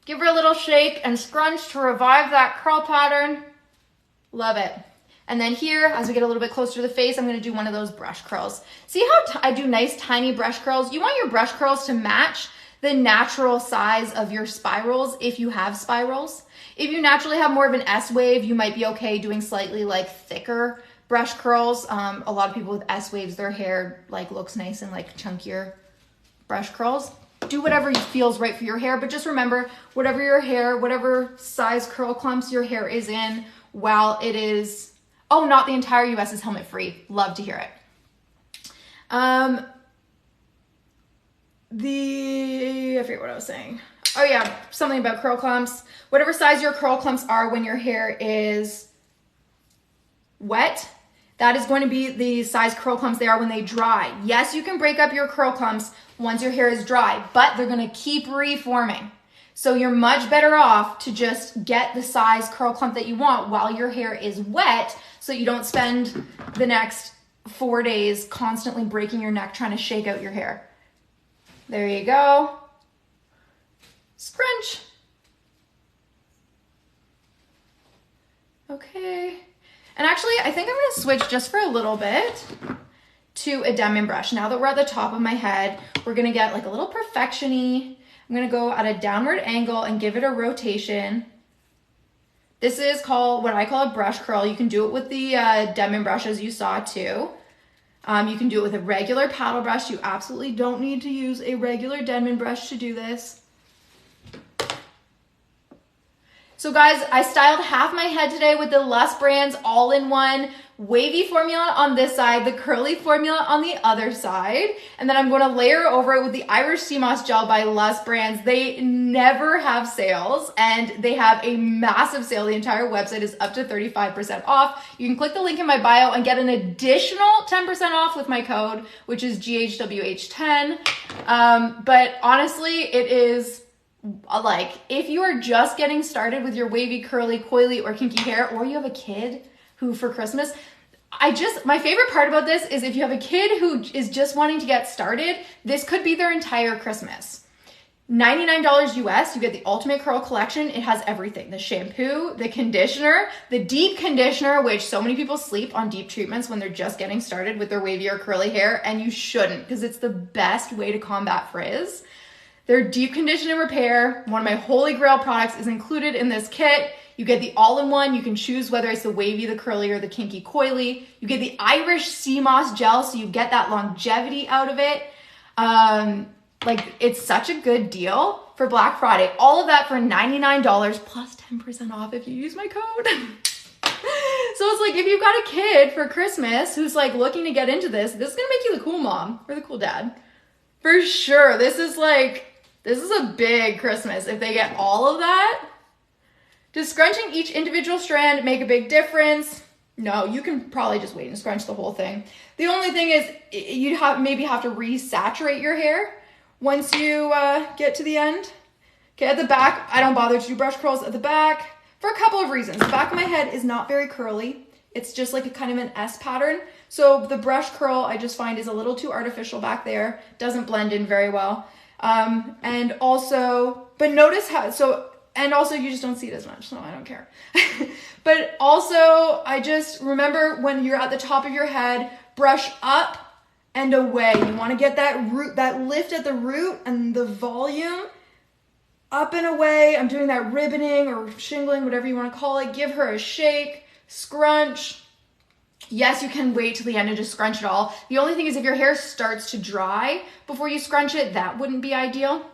Give her a little shake and scrunch to revive that curl pattern. Love it. And then here, as we get a little bit closer to the face, I'm going to do one of those brush curls. See how I do nice tiny brush curls? You want your brush curls to match the natural size of your spirals if you have spirals. If you naturally have more of an S wave, you might be okay doing slightly like thicker brush curls. A lot of people with S waves, their hair like looks nice and like chunkier brush curls. Do whatever feels right for your hair, but just remember, whatever size curl clumps your hair is in, while it is Oh, not the entire US is helmet free. Love to hear it. I forget what I was saying. Oh yeah, something about curl clumps. Whatever size your curl clumps are when your hair is wet, that is going to be the size curl clumps they are when they dry. Yes, you can break up your curl clumps once your hair is dry, but they're going to keep reforming. So you're much better off to just get the size curl clump that you want while your hair is wet, so you don't spend the next 4 days constantly breaking your neck trying to shake out your hair. There you go. Scrunch. Okay. And actually, I think I'm going to switch just for a little bit to a Denman brush. Now that we're at the top of my head, we're going to get like a little perfection-y. I'm going to go at a downward angle and give it a rotation. This is called what I call a brush curl. You can do it with the Denman brushes you saw too. You can do it with a regular paddle brush. You absolutely don't need to use a regular Denman brush to do this. So guys, I styled half my head today with the LUS Brands all-in-one wavy formula on this side, the curly formula on the other side, and then I'm going to layer over it with the Irish Sea Moss Gel by LUS Brands. They never have sales, and they have a massive sale. The entire website is up to 35% off. You can click the link in my bio and get an additional 10% off with my code, which is GHWH10. But honestly, it is like, if you are just getting started with your wavy, curly, coily, or kinky hair, or you have a kid who for Christmas, my favorite part about this is if you have a kid who is just wanting to get started, this could be their entire Christmas. $99 US, you get the Ultimate Curl Collection. It has everything: the shampoo, the conditioner, the deep conditioner, which so many people sleep on deep treatments when they're just getting started with their wavy or curly hair, and you shouldn't, because it's the best way to combat frizz. Their deep condition and repair, one of my holy grail products, is included in this kit. You get the all-in-one. You can choose whether it's the wavy, the curly, or the kinky coily. You get the Irish Sea Moss Gel, so you get that longevity out of it. Like, it's such a good deal for Black Friday. All of that for $99 plus 10% off if you use my code. So it's like, if you've got a kid for Christmas who's like looking to get into this is gonna make you the cool mom or the cool dad. For sure. This is a big Christmas if they get all of that. Does scrunching each individual strand make a big difference? No, you can probably just wait and scrunch the whole thing. The only thing is you'd maybe have to resaturate your hair once you get to the end. Okay, at the back, I don't bother to do brush curls at the back for a couple of reasons. The back of my head is not very curly. It's just like a kind of an S pattern. So the brush curl I just find is a little too artificial back there. Doesn't blend in very well. And also you just don't see it as much, so I don't care. But also, I just remember when you're at the top of your head, brush up and away. You want to get that lift at the root and the volume up and away. I'm doing that ribboning or shingling, whatever you want to call it. Give her a shake, scrunch. Yes, you can wait till the end and just scrunch it all. The only thing is if your hair starts to dry before you scrunch it, that wouldn't be ideal.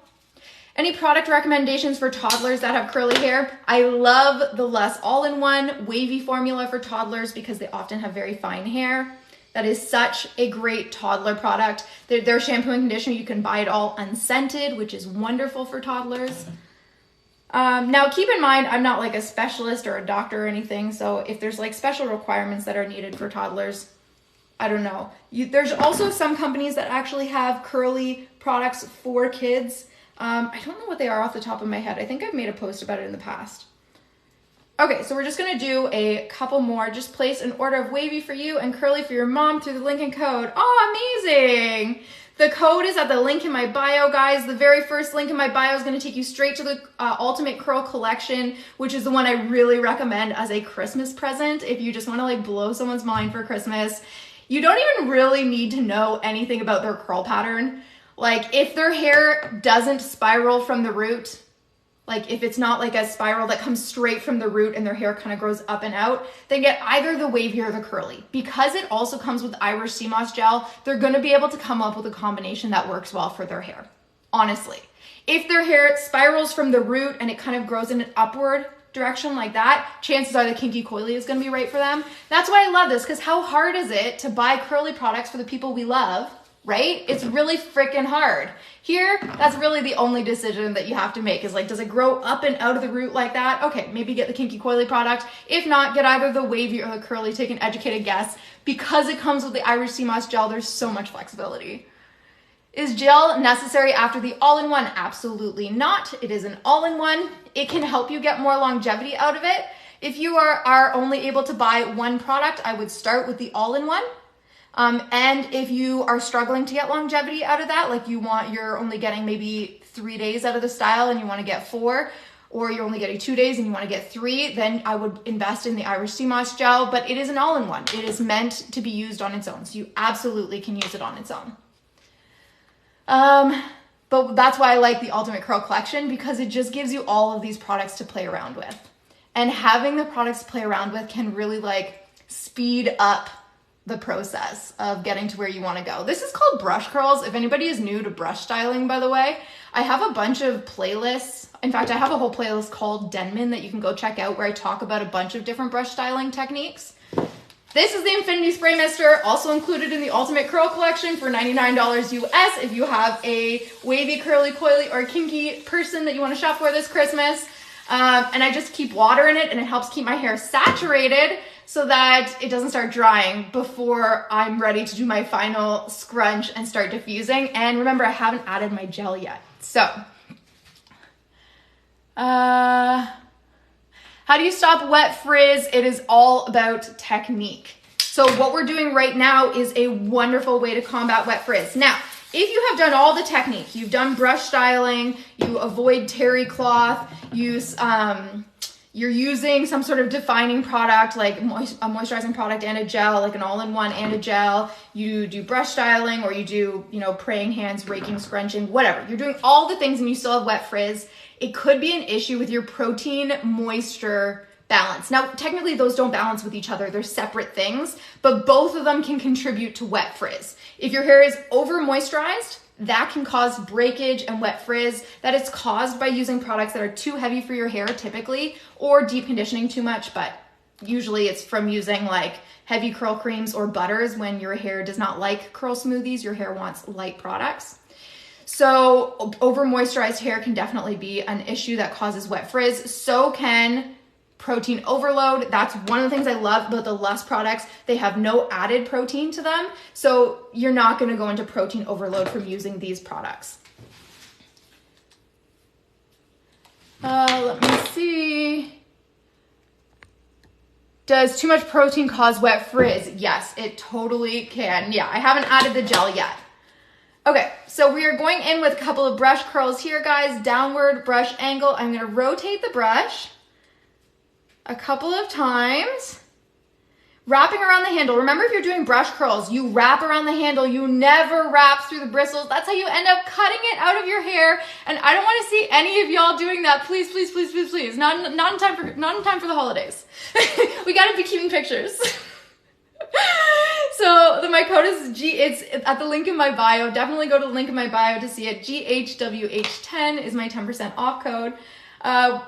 Any product recommendations for toddlers that have curly hair? I love the LUS all-in-one wavy formula for toddlers because they often have very fine hair. That is such a great toddler product. Their shampoo and conditioner, you can buy it all unscented, which is wonderful for toddlers. Now keep in mind, I'm not like a specialist or a doctor or anything, so if there's like special requirements that are needed for toddlers, I don't know. There's also some companies that actually have curly products for kids. I don't know what they are off the top of my head. I think I've made a post about it in the past. Okay, so we're just gonna do a couple more. Just place an order of wavy for you and curly for your mom through the link and code. Oh, amazing! The code is at the link in my bio, guys. The very first link in my bio is gonna take you straight to the Ultimate Curl Collection, which is the one I really recommend as a Christmas present if you just wanna like blow someone's mind for Christmas. You don't even really need to know anything about their curl pattern. Like, if their hair doesn't spiral from the root, like if it's not like a spiral that comes straight from the root and their hair kind of grows up and out, then get either the wavy or the curly. Because it also comes with Irish Sea Moss Gel, they're gonna be able to come up with a combination that works well for their hair, honestly. If their hair spirals from the root and it kind of grows in an upward direction like that, chances are the kinky coily is going to be right for them. That's why I love this, because how hard is it to buy curly products for the people we love, right? It's really freaking hard. Here, that's really the only decision that you have to make is like, does it grow up and out of the root like that? Okay, maybe get the kinky coily product. If not, get either the wavy or the curly, take an educated guess. Because it comes with the Irish sea moss gel, there's so much flexibility. Is gel necessary after the all-in-one? Absolutely not. It is an all-in-one. It can help you get more longevity out of it. If you are only able to buy one product, I would start with the all-in-one. And if you are struggling to get longevity out of that, like you're only getting maybe 3 days out of the style and you want to get 4, or you're only getting 2 days and you want to get 3, then I would invest in the Irish sea moss gel, but it is an all-in-one. It is meant to be used on its own. So you absolutely can use it on its own. But that's why I like the Ultimate Curl Collection, because it just gives you all of these products to play around with. And having the products to play around with can really like speed up the process of getting to where you want to go. This is called brush curls. If anybody is new to brush styling, by the way, I have a bunch of playlists. In fact, I have a whole playlist called Denman that you can go check out where I talk about a bunch of different brush styling techniques. This is the Infinity Spray Mister, also included in the Ultimate Curl Collection for $99 US if you have a wavy, curly, coily, or kinky person that you want to shop for this Christmas. And I just keep water in it, and it helps keep my hair saturated so that it doesn't start drying before I'm ready to do my final scrunch and start diffusing. And remember, I haven't added my gel yet. So, how do you stop wet frizz? It is all about technique. So what we're doing right now is a wonderful way to combat wet frizz. Now, if you have done all the technique, you've done brush styling, you avoid terry cloth, you're using some sort of defining product like a moisturizing product and a gel, like an all-in-one and a gel, you do brush styling, or you do, praying hands, raking, scrunching, whatever. You're doing all the things and you still have wet frizz. It could be an issue with your protein moisture balance. Now, technically those don't balance with each other. They're separate things, but both of them can contribute to wet frizz. If your hair is over moisturized, that can cause breakage and wet frizz. That is caused by using products that are too heavy for your hair typically, or deep conditioning too much, but usually it's from using like heavy curl creams or butters when your hair does not like curl smoothies. Your hair wants light products. So over moisturized hair can definitely be an issue that causes wet frizz. So can protein overload. That's one of the things I love about the LUS products. They have no added protein to them. So you're not going to go into protein overload from using these products. Let me see. Does too much protein cause wet frizz? Yes, it totally can. Yeah, I haven't added the gel yet. Okay, so we are going in with a couple of brush curls here, guys. Downward brush angle. I'm going to rotate the brush a couple of times, wrapping around the handle. Remember, if you're doing brush curls, you wrap around the handle. You never wrap through the bristles. That's how you end up cutting it out of your hair. And I don't want to see any of y'all doing that. Please, please, please, please, please. Not in time for the holidays. We got to be cute in pictures. So the my code is it's at the link in my bio. Definitely go to the link in my bio to see it. GHWH10 is my 10% off code.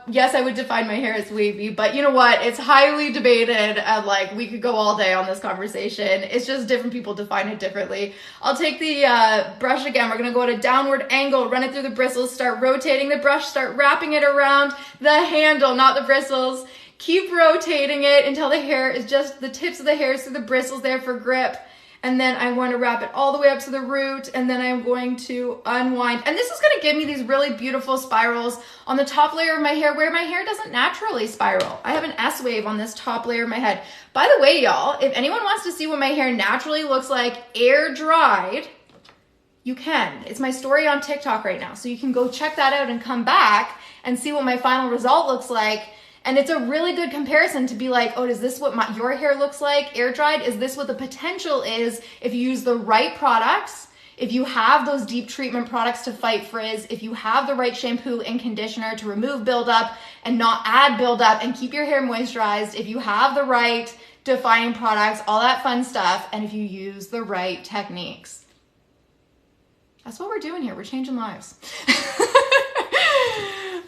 Yes, I would define my hair as wavy, but you know what? It's highly debated, and like we could go all day on this conversation. It's just different people define it differently. I'll take the brush again. We're gonna go at a downward angle, run it through the bristles, start rotating the brush, start wrapping it around the handle, not the bristles. Keep rotating it until the hair is just the tips of the hairs through the bristles there for grip. And then I'm going to wrap it all the way up to the root, and then I'm going to unwind. And this is going to give me these really beautiful spirals on the top layer of my hair where my hair doesn't naturally spiral. I have an S wave on this top layer of my head. By the way, y'all, if anyone wants to see what my hair naturally looks like air dried, you can. It's my story on TikTok right now. So you can go check that out and come back and see what my final result looks like. And it's a really good comparison to be like, oh, is this what your hair looks like air dried? Is this what the potential is if you use the right products, if you have those deep treatment products to fight frizz, if you have the right shampoo and conditioner to remove buildup and not add buildup and keep your hair moisturized, if you have the right defining products, all that fun stuff, and if you use the right techniques. That's what we're doing here. We're changing lives.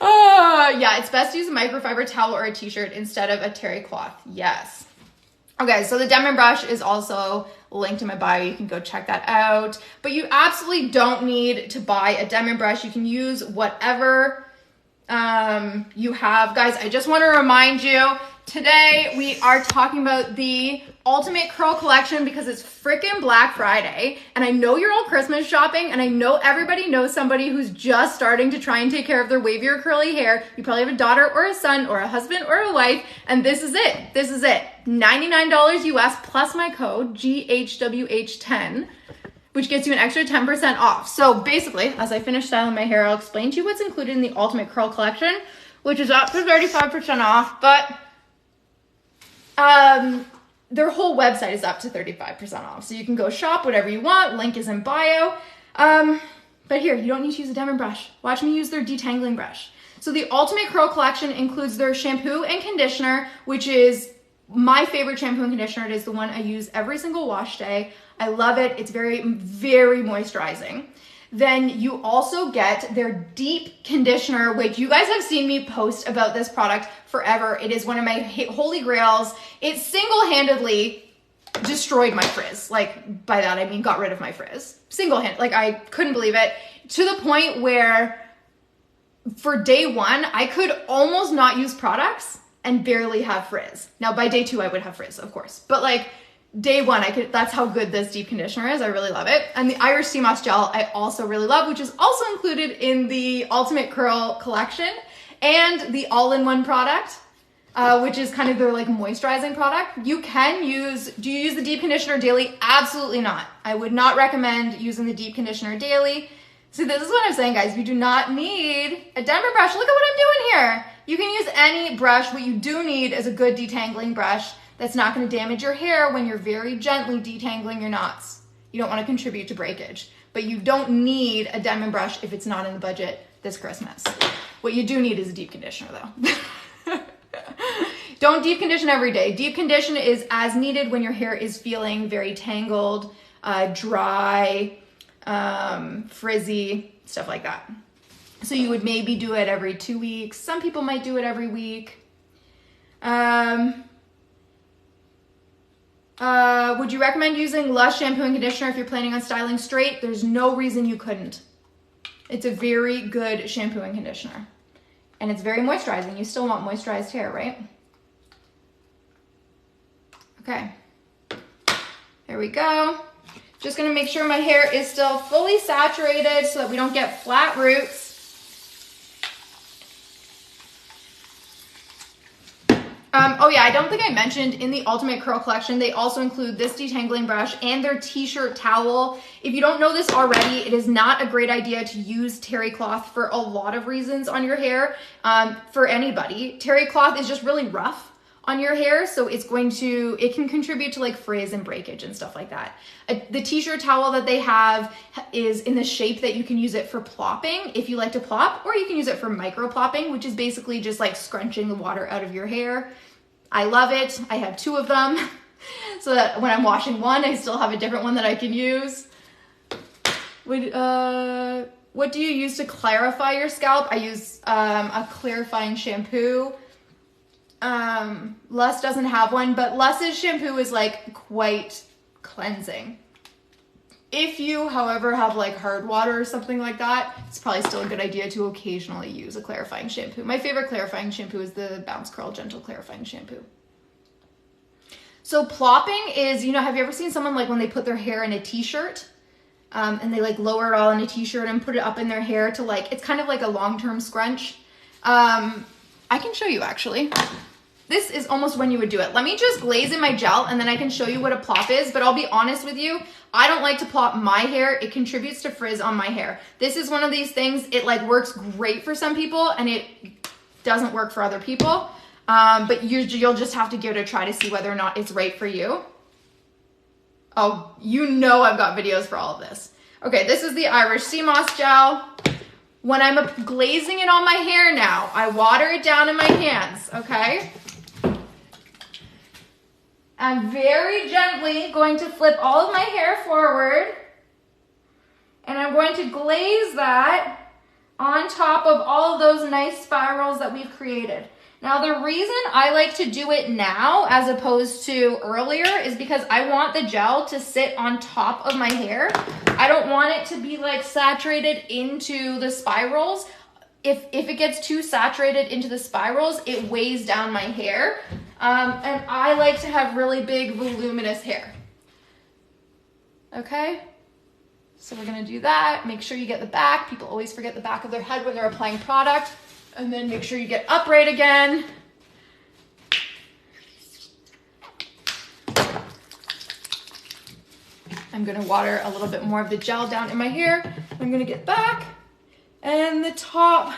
Oh. Yeah, it's best to use a microfiber towel or a t-shirt instead of a terry cloth. Yes. Okay, so the Denman brush is also linked in my bio. You can go check that out. But you absolutely don't need to buy a Denman brush. You can use whatever you have. Guys, I just want to remind you, today we are talking about the Ultimate Curl Collection because it's freaking Black Friday. And I know you're all Christmas shopping, and I know everybody knows somebody who's just starting to try and take care of their wavy or curly hair. You probably have a daughter or a son or a husband or a wife, and this is it. This is it. $99 US plus my code GHWH10, which gets you an extra 10% off. So basically, as I finish styling my hair, I'll explain to you what's included in the Ultimate Curl Collection, which is up to 35% off, but their whole website is up to 35% off. So you can go shop whatever you want. Link is in bio. But here, you don't need to use a Denman brush. Watch me use their detangling brush. So the Ultimate Curl Collection includes their shampoo and conditioner, which is my favorite shampoo and conditioner. It is the one I use every single wash day. I love it. It's very, very moisturizing. Then you also get their deep conditioner, which you guys have seen me post about this product forever. It is one of my holy grails. It single-handedly destroyed my frizz. Like, by that I mean got rid of my frizz. Single-handed. Like, I couldn't believe it. To the point where for day one, I could almost not use products and barely have frizz. Now, by day two, I would have frizz, of course. But like, day one, that's how good this deep conditioner is. I really love it. And the Irish Sea Moss Gel, I also really love, which is also included in the Ultimate Curl Collection, and the all-in-one product, which is kind of their like moisturizing product. Do you use the deep conditioner daily? Absolutely not. I would not recommend using the deep conditioner daily. So this is what I'm saying, guys. You do not need a Denman brush. Look at what I'm doing here. You can use any brush. What you do need is a good detangling brush that's not going to damage your hair when you're very gently detangling your knots. You don't want to contribute to breakage. But you don't need a Denman brush if it's not in the budget this Christmas. What you do need is a deep conditioner, though. Don't deep condition every day. Deep condition is as needed when your hair is feeling very tangled, dry, frizzy, stuff like that. So you would maybe do it every 2 weeks. Some people might do it every week. Would you recommend using LUS shampoo and conditioner if you're planning on styling straight? There's no reason you couldn't. It's a very good shampoo and conditioner. And it's very moisturizing. You still want moisturized hair, right? Okay. There we go. Just gonna make sure my hair is still fully saturated so that we don't get flat roots. Oh yeah, I don't think I mentioned in the Ultimate Curl Collection, they also include this detangling brush and their t-shirt towel. If you don't know this already, it is not a great idea to use terry cloth for a lot of reasons on your hair, for anybody. Terry cloth is just really rough on your hair, so it can contribute to like frizz and breakage and stuff like that. The t-shirt towel that they have is in the shape that you can use it for plopping if you like to plop, or you can use it for micro-plopping, which is basically just like scrunching the water out of your hair. I love it. I have 2 of them so that when I'm washing one, I still have a different one that I can use. What do you use to clarify your scalp? I use a clarifying shampoo. LUS doesn't have one, but LUS's shampoo is like quite cleansing. If you, however, have like hard water or something like that, it's probably still a good idea to occasionally use a clarifying shampoo. My favorite clarifying shampoo is the Bounce Curl Gentle Clarifying Shampoo. So plopping is, have you ever seen someone like when they put their hair in a t-shirt and they like lower it all in a t-shirt and put it up in their hair to like, it's kind of like a long-term scrunch. I can show you actually. This is almost when you would do it. Let me just glaze in my gel and then I can show you what a plop is, but I'll be honest with you, I don't like to plop my hair. It contributes to frizz on my hair. This is one of these things, it like works great for some people and it doesn't work for other people. But you'll just have to give it a try to see whether or not it's right for you. Oh, I've got videos for all of this. Okay, this is the Irish Sea Moss Gel. When I'm glazing it on my hair now, I water it down in my hands, okay? I'm very gently going to flip all of my hair forward and I'm going to glaze that on top of all of those nice spirals that we've created. Now, the reason I like to do it now as opposed to earlier is because I want the gel to sit on top of my hair. I don't want it to be like saturated into the spirals. If it gets too saturated into the spirals, it weighs down my hair. And I like to have really big, voluminous hair. Okay? So we're gonna do that. Make sure you get the back. People always forget the back of their head when they're applying product. And then make sure you get upright again. I'm gonna water a little bit more of the gel down in my hair. I'm gonna get back and the top.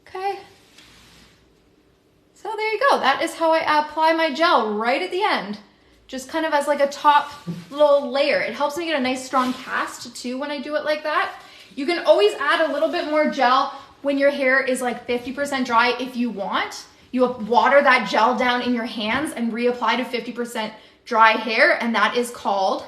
Okay. So there you go. That is how I apply my gel right at the end. Just kind of as like a top little layer. It helps me get a nice strong cast too when I do it like that. You can always add a little bit more gel when your hair is like 50% dry if you want. You water that gel down in your hands and reapply to 50% dry hair, and that is called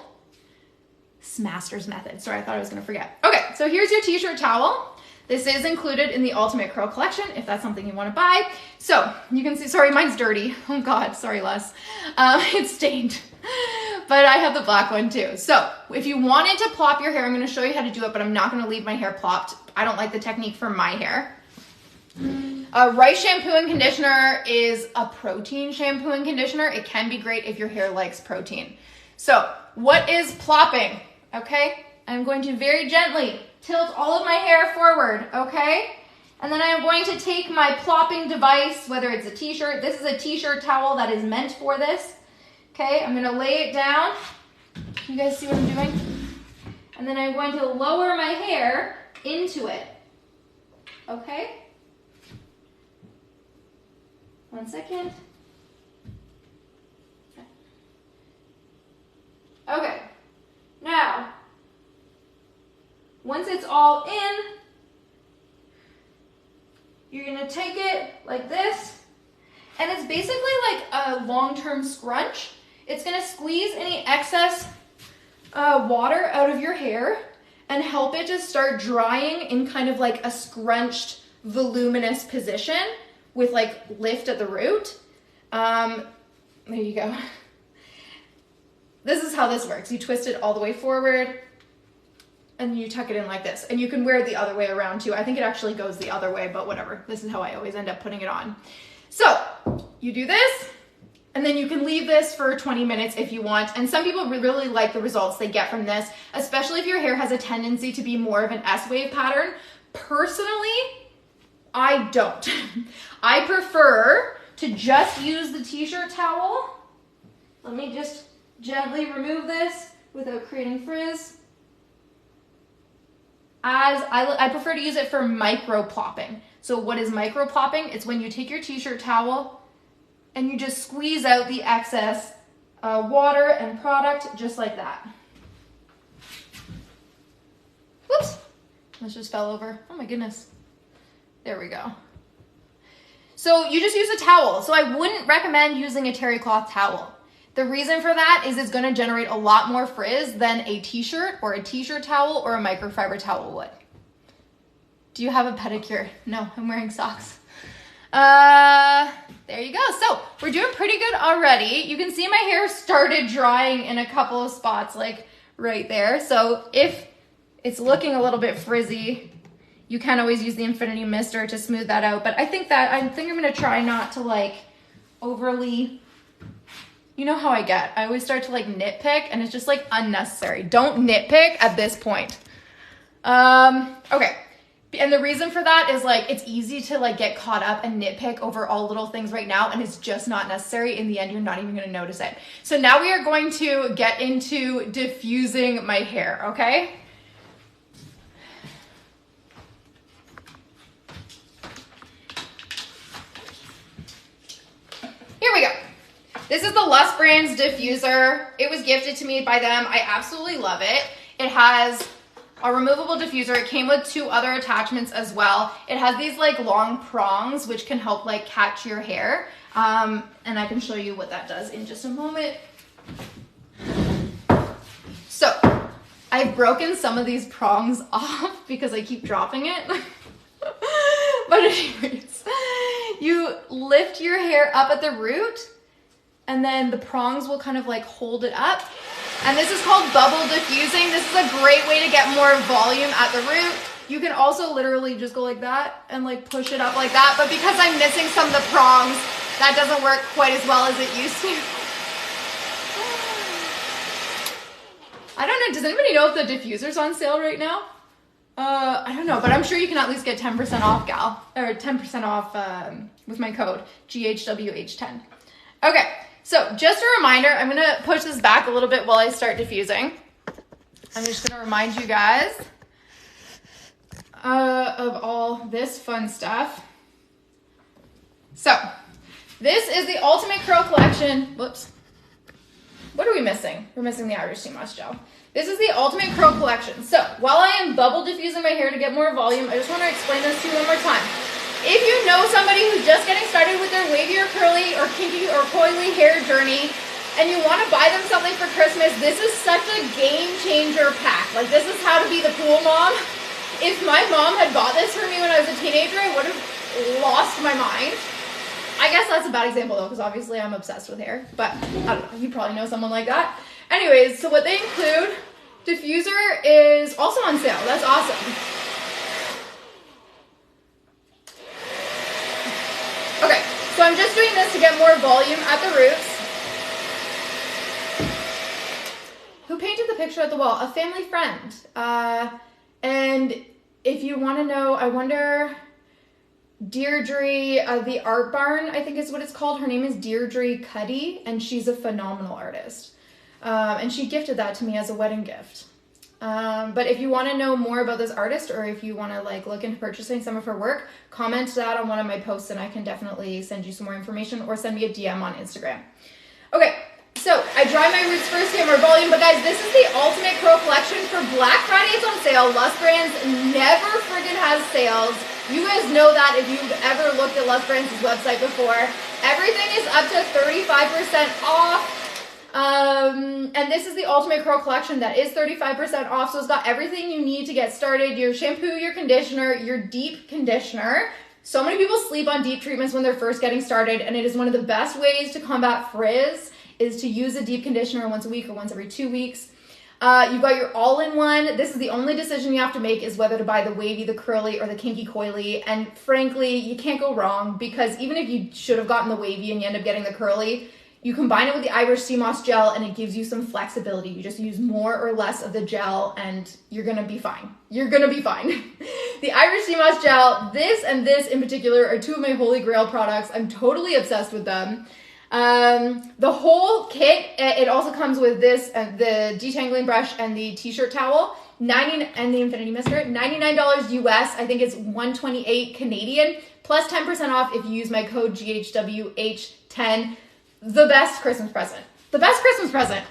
Smaster's method. Sorry, I thought I was gonna forget. Okay, so here's your t-shirt towel. This is included in the Ultimate Curl Collection if that's something you wanna buy. So you can see, sorry, mine's dirty. Oh God, sorry, Les. It's stained. But I have the black one too. So if you wanted to plop your hair, I'm gonna show you how to do it, but I'm not gonna leave my hair plopped. I don't like the technique for my hair. Rice shampoo and conditioner is a protein shampoo and conditioner. It can be great if your hair likes protein. So what is plopping? Okay, I'm going to very gently tilt all of my hair forward, okay? And then I'm going to take my plopping device, whether it's a t-shirt, this is a t-shirt towel that is meant for this. Okay, I'm gonna lay it down. Can you guys see what I'm doing? And then I'm going to lower my hair into it. Okay? 1 second. Okay, now, once it's all in, you're gonna take it like this, and it's basically like a long-term scrunch. It's gonna squeeze any excess water out of your hair and help it to start drying in kind of like a scrunched, voluminous position with like lift at the root. There you go. This is how this works. You twist it all the way forward and you tuck it in like this. And you can wear it the other way around too. I think it actually goes the other way, but whatever. This is how I always end up putting it on. So you do this, and then you can leave this for 20 minutes if you want. And some people really like the results they get from this, especially if your hair has a tendency to be more of an S-wave pattern. Personally, I don't. I prefer to just use the t-shirt towel. Let me just gently remove this without creating frizz. As I prefer to use it for micro-plopping. So what is micro-plopping? It's when you take your t-shirt towel and you just squeeze out the excess water and product just like that. Whoops, this just fell over. Oh my goodness. There we go. So you just use a towel. So I wouldn't recommend using a terry cloth towel. The reason for that is it's gonna generate a lot more frizz than a t-shirt or a t-shirt towel or a microfiber towel would. Do you have a pedicure? No, I'm wearing socks. There you go. So we're doing pretty good already. You can see my hair started drying in a couple of spots, like right there. So if it's looking a little bit frizzy, you can always use the Infinity Mister to smooth that out. But I think I'm gonna try not to like overly, you know how I get. I always start to like nitpick and it's just like unnecessary. Don't nitpick at this point. Okay. And the reason for that is like, it's easy to like get caught up and nitpick over all little things right now, and it's just not necessary. In the end, you're not even gonna notice it. So now we are going to get into diffusing my hair, okay? Here we go. This is the LUS Brands diffuser. It was gifted to me by them. I absolutely love it. It has a removable diffuser. It came with 2 other attachments as well. It has these like long prongs which can help like catch your hair. And I can show you what that does in just a moment. So I've broken some of these prongs off because I keep dropping it. But anyways, you lift your hair up at the root and then the prongs will kind of like hold it up. And this is called bubble diffusing. This is a great way to get more volume at the root. You can also literally just go like that and like push it up like that. But because I'm missing some of the prongs, that doesn't work quite as well as it used to. I don't know, does anybody know if the diffuser's on sale right now? I don't know, but I'm sure you can at least get 10% off, gal. Or 10% off with my code, GHWH10. Okay, so just a reminder, I'm gonna push this back a little bit while I start diffusing. I'm just gonna remind you guys of all this fun stuff. So, this is the Ultimate Curl Collection. Whoops. What are we missing? We're missing the Irish Sea Moss Gel. This is the Ultimate Curl Collection. So, while I am bubble diffusing my hair to get more volume, I just want to explain this to you one more time. If you know somebody who's just getting started with their wavy or curly or kinky or coily hair journey, and you want to buy them something for Christmas, this is such a game changer pack. Like, this is how to be the cool mom. If my mom had bought this for me when I was a teenager, I would have lost my mind. I guess that's a bad example though, because obviously I'm obsessed with hair, but I don't know, you probably know someone like that. Anyways, so what they include, diffuser is also on sale. That's awesome. Okay, so I'm just doing this to get more volume at the roots. Who painted the picture at the wall? A family friend. And if you want to know, I wonder, Deirdre, the Art Barn, I think is what it's called. Her name is Deirdre Cuddy, and she's a phenomenal artist. And she gifted that to me as a wedding gift. But if you want to know more about this artist, or if you want to like look into purchasing some of her work, comment that on one of my posts and I can definitely send you some more information, or send me a DM on Instagram. Okay, so I dry my roots first to get more volume, but guys, this is the Ultimate Curl Collection for Black Friday. It's on sale. LUS Brands never friggin' has sales. You guys know that if you've ever looked at LUS Brands' website before. Everything is up to 35% off. And this is the Ultimate Curl Collection that is 35% off. So it's got everything you need to get started. Your shampoo, your conditioner, your deep conditioner. So many people sleep on deep treatments when they're first getting started, and it is one of the best ways to combat frizz is to use a deep conditioner once a week or once every 2 weeks. You've got your all-in-one. This is the only decision you have to make, is whether to buy the wavy, the curly, or the kinky coily. And frankly, you can't go wrong, because even if you should have gotten the wavy and you end up getting the curly, you combine it with the Irish Sea Moss Gel and it gives you some flexibility. You just use more or less of the gel and you're gonna be fine. You're gonna be fine. The Irish Sea Moss Gel, this and this in particular are two of my holy grail products. I'm totally obsessed with them. The whole kit, it also comes with this, the detangling brush and the t-shirt towel, and the infinity mister, $99 US. I think it's $128 Canadian, plus 10% off if you use my code GHWH10. The best Christmas present. The best Christmas present.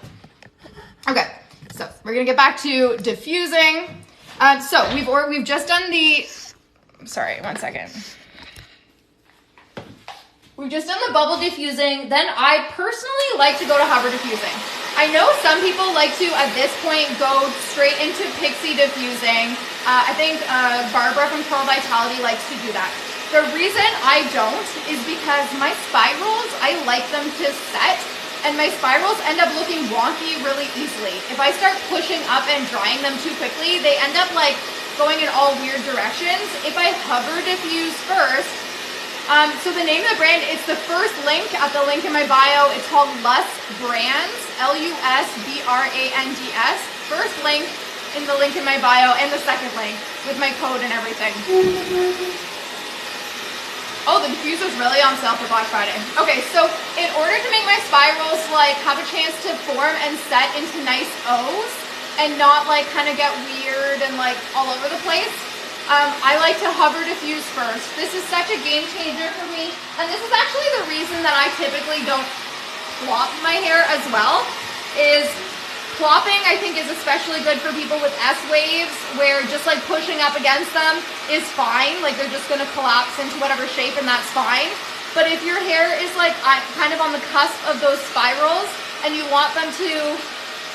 Okay, so we're gonna get back to diffusing. So we've just done the, sorry, one second. We've just done the bubble diffusing. Then I personally like to go to hover diffusing. I know some people like to, at this point, go straight into pixie diffusing. I think Barbara from Curl Vitality likes to do that. The reason I don't is because my spirals, I like them to set, and my spirals end up looking wonky really easily. If I start pushing up and drying them too quickly, they end up like going in all weird directions. If I hover diffuse first, so the name of the brand, it's the first link at the link in my bio. It's called LUS Brands, LUSBRANDS. First link in the link in my bio, and the second link with my code and everything. Oh, the diffuser's really on sale for Black Friday. Okay, so in order to make my spirals like have a chance to form and set into nice O's and not like kind of get weird and like all over the place, I like to hover diffuse first. This is such a game changer for me, and this is actually the reason that I typically don't plop my hair as well. Is plopping, I think, is especially good for people with S waves, where just like pushing up against them is fine. Like they're just gonna collapse into whatever shape, and that's fine. But if your hair is like kind of on the cusp of those spirals and you want them to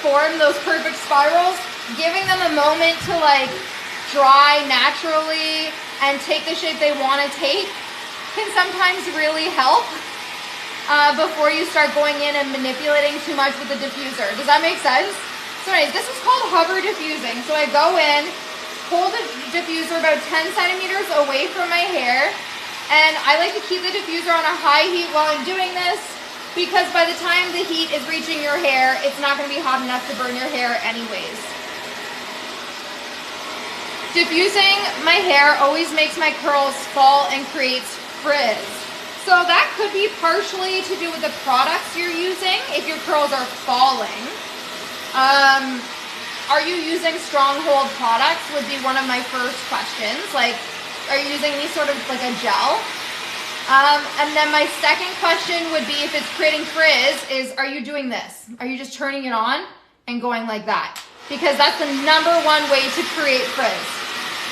form those perfect spirals, giving them a moment to like dry naturally and take the shape they want to take can sometimes really help before you start going in and manipulating too much with the diffuser. Does that make sense? So anyways, this is called hover diffusing. So I go in, hold the diffuser about 10 centimeters away from my hair, and I like to keep the diffuser on a high heat while I'm doing this, because by the time the heat is reaching your hair, it's not going to be hot enough to burn your hair anyways. Diffusing my hair always makes my curls fall and creates frizz. So that could be partially to do with the products you're using if your curls are falling. Are you using stronghold products would be one of my first questions. Like, are you using any sort of like a gel? And then my second question would be, if it's creating frizz, is are you doing this? Are you just turning it on and going like that? Because that's the #1 way to create frizz.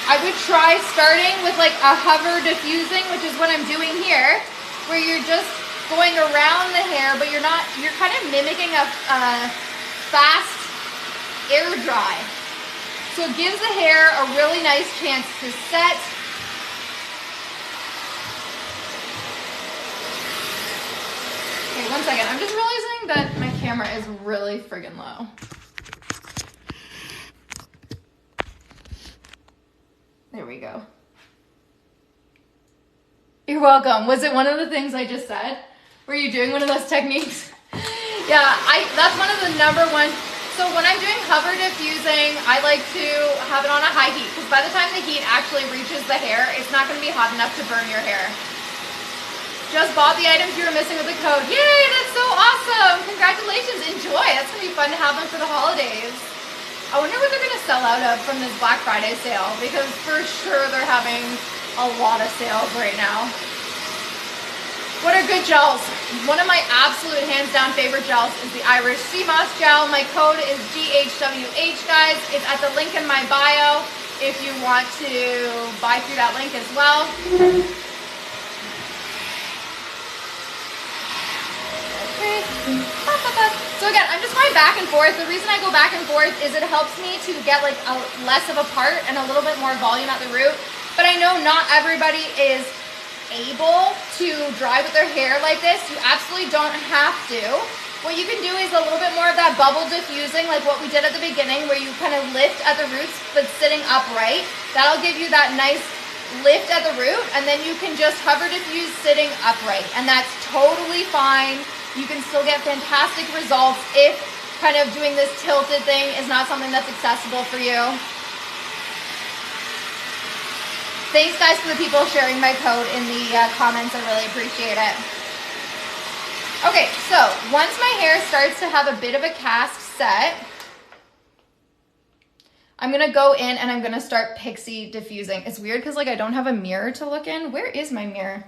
I would try starting with like a hover diffusing, which is what I'm doing here, where you're just going around the hair, but you're kind of mimicking a fast air dry. So it gives the hair a really nice chance to set. Okay, one second. I'm just realizing that my camera is really friggin' low. There we go. You're welcome. Was it one of the things I just said? Were you doing one of those techniques? Yeah, that's one of the #1. So when I'm doing hover diffusing, I like to have it on a high heat, because by the time the heat actually reaches the hair, it's not going to be hot enough to burn your hair. Just bought the items you were missing with the code. Yay, that's so awesome. Congratulations. Enjoy. That's going to be fun to have them for the holidays. I wonder what they're going to sell out of from this Black Friday sale, because for sure they're having a lot of sales right now. What are good gels? One of my absolute hands down favorite gels is the Irish Sea Moss gel. My code is GHWH, guys. It's at the link in my bio if you want to buy through that link as well. So again, I'm just going back and forth. The reason I go back and forth is it helps me to get like less of a part and a little bit more volume at the root. But I know not everybody is able to dry with their hair like this. You absolutely don't have to. What you can do is a little bit more of that bubble diffusing, like what we did at the beginning, where you kind of lift at the roots but sitting upright. That'll give you that nice lift at the root, and then you can just hover diffuse sitting upright, and that's totally fine. You can still get fantastic results if kind of doing this tilted thing is not something that's accessible for you. Thanks guys for the people sharing my code in the comments. I really appreciate it. Okay, so once my hair starts to have a bit of a cast set, I'm gonna go in and I'm gonna start pixie diffusing. It's weird because like I don't have a mirror to look in. Where is my mirror?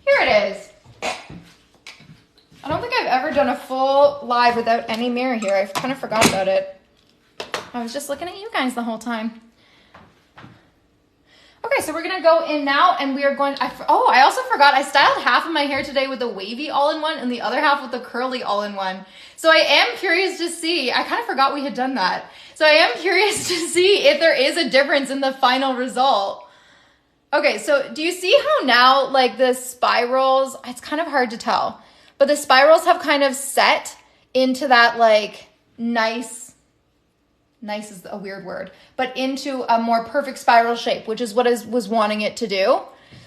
Here it is. I don't think I've ever done a full live without any mirror here. I kind of forgot about it. I was just looking at you guys the whole time. Okay, so we're gonna go in now and we are going, I also forgot, I styled half of my hair today with the wavy all-in-one and the other half with the curly all-in-one. So I am curious to see, I kind of forgot we had done that. So I am curious to see if there is a difference in the final result. Okay, so do you see how now like the spirals, it's kind of hard to tell, but the spirals have kind of set into that like nice is a weird word, but into a more perfect spiral shape, which is what I was wanting it to do.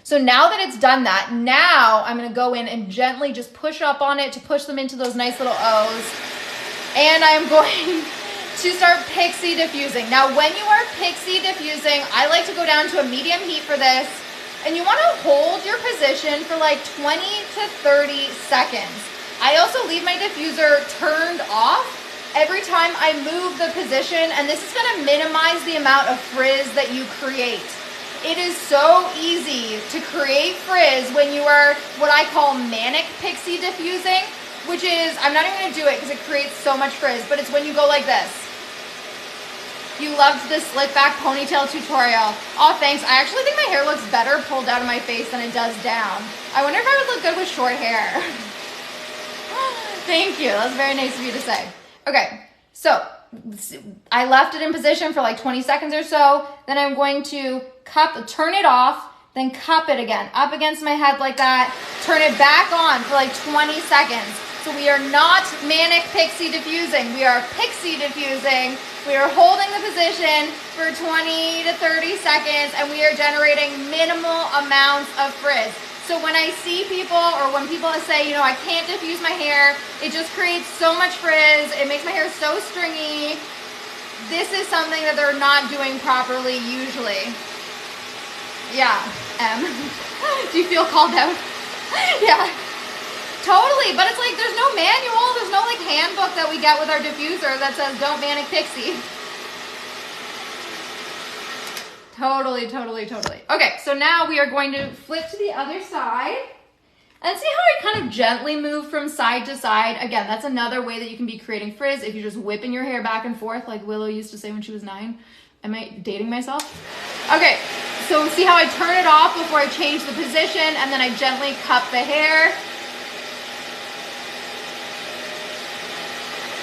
So now that it's done that, now I'm gonna go in and gently just push up on it to push them into those nice little O's. And I'm going to start pixie diffusing. Now, when you are pixie diffusing, I like to go down to a medium heat for this. And you wanna hold your position for like 20 to 30 seconds. I also leave my diffuser turned off every time I move the position, and this is gonna minimize the amount of frizz that you create. It is so easy to create frizz when you are what I call manic pixie diffusing, which is, I'm not even gonna do it because it creates so much frizz, but it's when you go like this. You loved the slick back ponytail tutorial. Oh, thanks. I actually think my hair looks better pulled out of my face than it does down. I wonder if I would look good with short hair. Thank you. That's very nice of you to say. Okay, So I left it in position for like 20 seconds or so. Then I'm going to turn it off, then cup it again, up against my head like that. Turn it back on for like 20 seconds. So we are not manic pixie diffusing. We are pixie diffusing. We are holding the position for 20 to 30 seconds and we are generating minimal amounts of frizz. So when I see people or when people say, I can't diffuse my hair, it just creates so much frizz. It makes my hair so stringy. This is something that they're not doing properly usually. Yeah, do you feel called out? Yeah. Totally, but it's like there's no manual, there's no like handbook that we get with our diffuser that says don't manic pixie. Totally. Okay, so now we are going to flip to the other side and see how I kind of gently move from side to side. Again, that's another way that you can be creating frizz if you're just whipping your hair back and forth like Willow used to say when she was 9. Am I dating myself? Okay, so see how I turn it off before I change the position and then I gently cup the hair.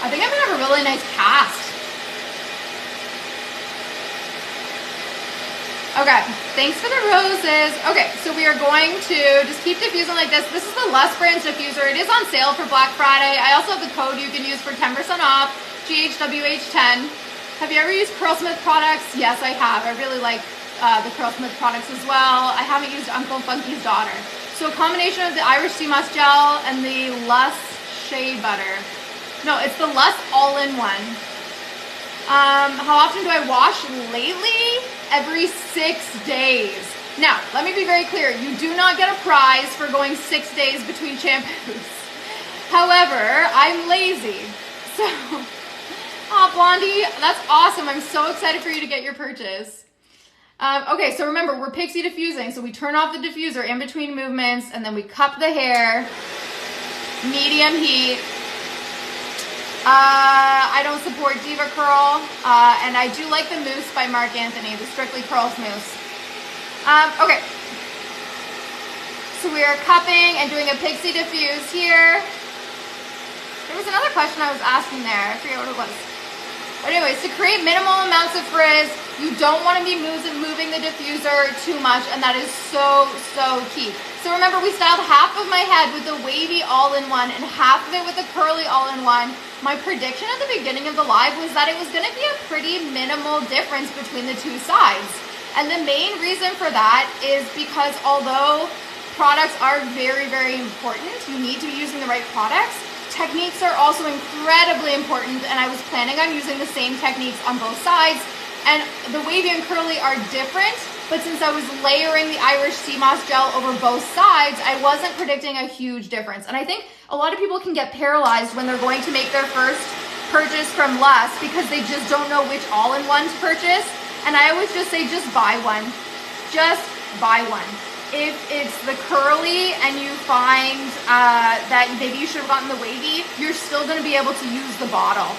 I think I'm gonna have a really nice cast. Okay, thanks for the roses. Okay, so we are going to just keep diffusing like this. This is the LUS Brands diffuser. It is on sale for Black Friday. I also have the code you can use for 10% off, GHWH10. Have you ever used Curlsmith products? Yes, I have. I really like the Curlsmith products as well. I haven't used Uncle Funky's Daughter. So a combination of the Irish Sea Moss Gel and the LUS Shea Butter. No, it's the LUS All-in-One. How often do I wash? Lately, every 6 days. Now, let me be very clear. You do not get a prize for going 6 days between shampoos. However, I'm lazy. So, Blondie, that's awesome. I'm so excited for you to get your purchase. Okay, so remember, we're pixie diffusing. So we turn off the diffuser in between movements, and then we cup the hair, medium heat. I don't support Diva Curl, and I do like the mousse by Mark Anthony, the Strictly Curls mousse. Okay, so we are cupping and doing a pixie diffuse here. There was another question I was asking there, I forget what it was. But anyways, to create minimal amounts of frizz, you don't want to be moving the diffuser too much, and that is so key. So remember, we styled half of my head with the wavy all-in-one and half of it with the curly all-in-one. My prediction at the beginning of the live was that it was going to be a pretty minimal difference between the two sides. And the main reason for that is because although products are very important, you need to be using the right products, techniques are also incredibly important, and I was planning on using the same techniques on both sides. And the wavy and curly are different, but since I was layering the Irish Sea Moss Gel over both sides, I wasn't predicting a huge difference. And I think a lot of people can get paralyzed when they're going to make their first purchase from LUS because they just don't know which all-in-one to purchase. And I always just say, just buy one. Just buy one. If it's the curly and you find that maybe you should have gotten the wavy, you're still gonna be able to use the bottle.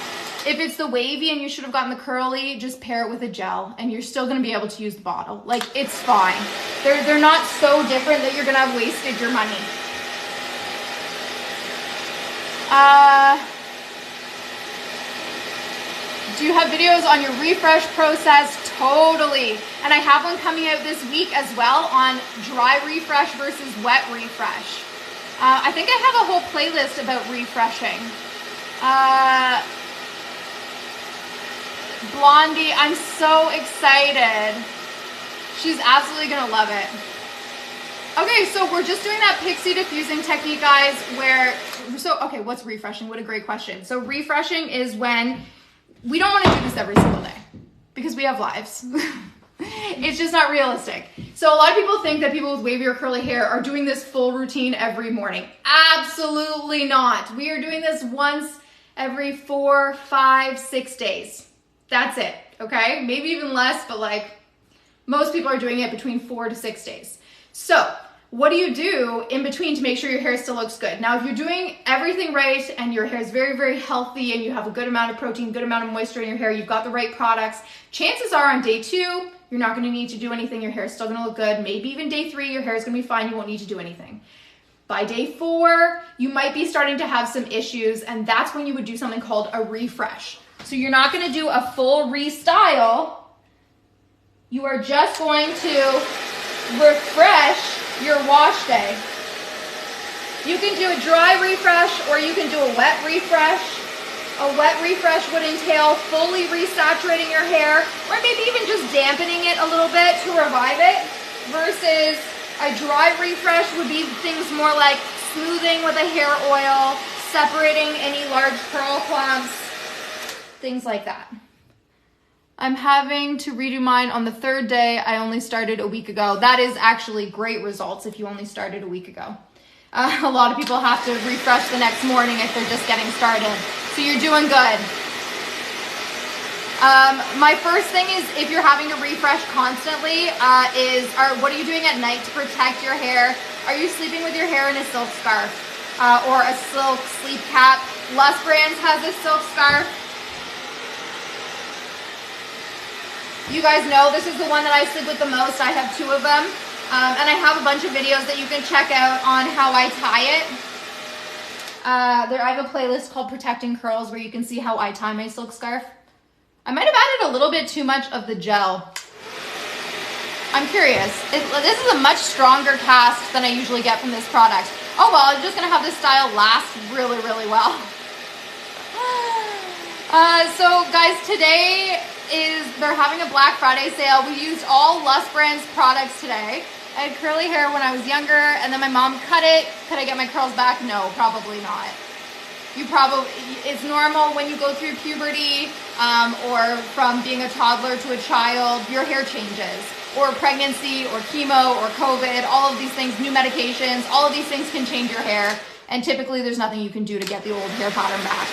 If it's the wavy and you should have gotten the curly, just pair it with a gel and you're still gonna be able to use the bottle. Like, it's fine. They're not so different that you're gonna have wasted your money. Do you have videos on your refresh process? Totally. And I have one coming out this week as well on dry refresh versus wet refresh. I think I have a whole playlist about refreshing. Blondie, I'm so excited. She's absolutely gonna love it. Okay, so we're just doing that pixie diffusing technique, guys, okay, what's refreshing? What a great question. So refreshing is when we don't want to do this every single day because we have lives. It's just not realistic. So a lot of people think that people with wavy or curly hair are doing this full routine every morning. Absolutely not. We are doing this once every 4, 5, 6 days. That's it, okay? Maybe even less, but like most people are doing it between 4 to 6 days. So what do you do in between to make sure your hair still looks good? Now, if you're doing everything right and your hair is very healthy and you have a good amount of protein, good amount of moisture in your hair, you've got the right products, chances are on day 2, you're not gonna need to do anything. Your hair is still gonna look good. Maybe even day 3, your hair is gonna be fine. You won't need to do anything. By day 4, you might be starting to have some issues, and that's when you would do something called a refresh. So you're not gonna do a full restyle. You are just going to refresh your wash day. You can do a dry refresh or you can do a wet refresh. A wet refresh would entail fully resaturating your hair or maybe even just dampening it a little bit to revive it, versus a dry refresh would be things more like smoothing with a hair oil, separating any large curl clumps, things like that. I'm having to redo mine on the third day. I only started a week ago. That is actually great results if you only started a week ago. A lot of people have to refresh the next morning if they're just getting started. So you're doing good. My first thing is, if you're having to refresh constantly, what are you doing at night to protect your hair? Are you sleeping with your hair in a silk scarf or a silk sleep cap? LUS Brands has a silk scarf. You guys know this is the one that I sleep with the most. I have 2 of them. And I have a bunch of videos that you can check out on how I tie it. I have a playlist called Protecting Curls where you can see how I tie my silk scarf. I might have added a little bit too much of the gel. I'm curious. This is a much stronger cast than I usually get from this product. Oh well, I'm just gonna have this style last really, really well. So guys, today they're having a Black Friday sale. We used all LUS Brands products today. I had curly hair when I was younger, and then my mom cut it. Could I get my curls back? No, probably not. It's normal when you go through puberty, or from being a toddler to a child, your hair changes. Or pregnancy, or chemo, or COVID, all of these things, new medications, all of these things can change your hair, and typically there's nothing you can do to get the old hair pattern back.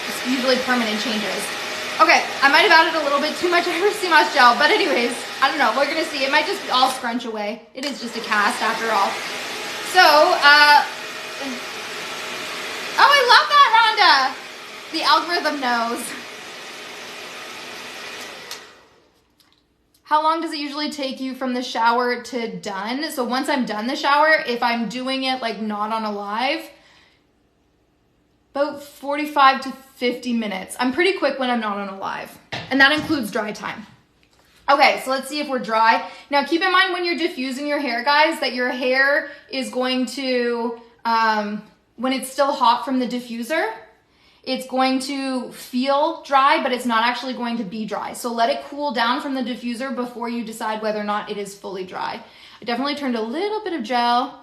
It's usually permanent changes. Okay, I might have added a little bit too much Ever-See-Moss gel, but anyways, I don't know, we're gonna see. It might just all scrunch away. It is just a cast after all. So, oh, I love that, Rhonda! The algorithm knows. How long does it usually take you from the shower to done? So once I'm done the shower, if I'm doing it like not on a live, about 45 to 50 minutes. I'm pretty quick when I'm not on a live, and that includes dry time. Okay, so let's see if we're dry. Now keep in mind when you're diffusing your hair, guys, that your hair is going to, when it's still hot from the diffuser, it's going to feel dry, but it's not actually going to be dry. So let it cool down from the diffuser before you decide whether or not it is fully dry. I definitely turned a little bit of gel.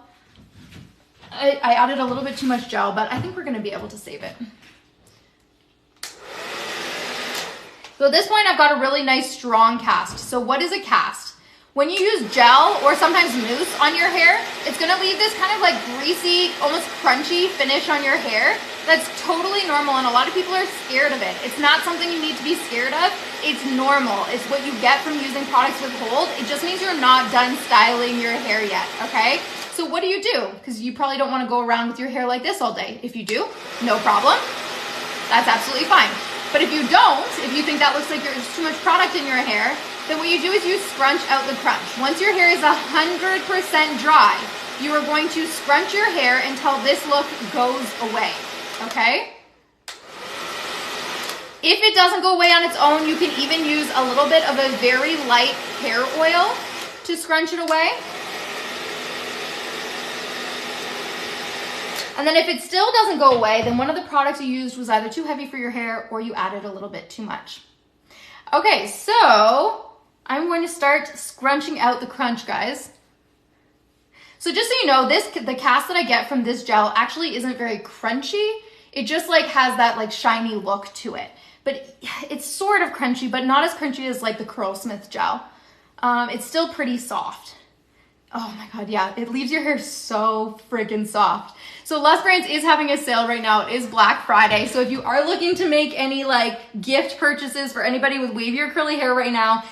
I added a little bit too much gel, but I think we're gonna be able to save it. So at this point, I've got a really nice strong cast. So what is a cast? When you use gel or sometimes mousse on your hair, it's gonna leave this kind of like greasy, almost crunchy finish on your hair. That's totally normal, and a lot of people are scared of it. It's not something you need to be scared of. It's normal. It's what you get from using products with hold. It just means you're not done styling your hair yet, okay? So what do you do? Because you probably don't want to go around with your hair like this all day. If you do, no problem. That's absolutely fine. But if you don't, if you think that looks like there's too much product in your hair, then what you do is you scrunch out the crunch. Once your hair is 100% dry, you are going to scrunch your hair until this look goes away, okay? If it doesn't go away on its own, you can even use a little bit of a very light hair oil to scrunch it away. And then if it still doesn't go away, then one of the products you used was either too heavy for your hair or you added a little bit too much. Okay, so I'm going to start scrunching out the crunch, guys. So just so you know, the cast that I get from this gel actually isn't very crunchy. It just like has that like shiny look to it. But it's sort of crunchy, but not as crunchy as like the Curlsmith gel. It's still pretty soft. Oh my God, yeah, it leaves your hair so freaking soft. So LUS Brands is having a sale right now. It is Black Friday. So if you are looking to make any like gift purchases for anybody with wavy or curly hair right now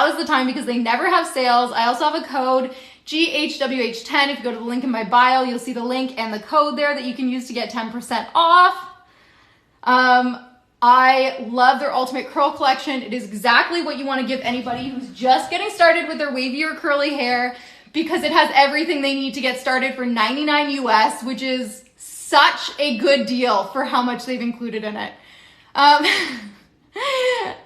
is the time, because they never have sales. I also have a code GHWH10. If you go to the link in my bio, you'll see the link and the code there that you can use to get 10% off. I love their Ultimate Curl Collection. It is exactly what you want to give anybody who's just getting started with their wavy or curly hair, because it has everything they need to get started for $99 US, which is such a good deal for how much they've included in it.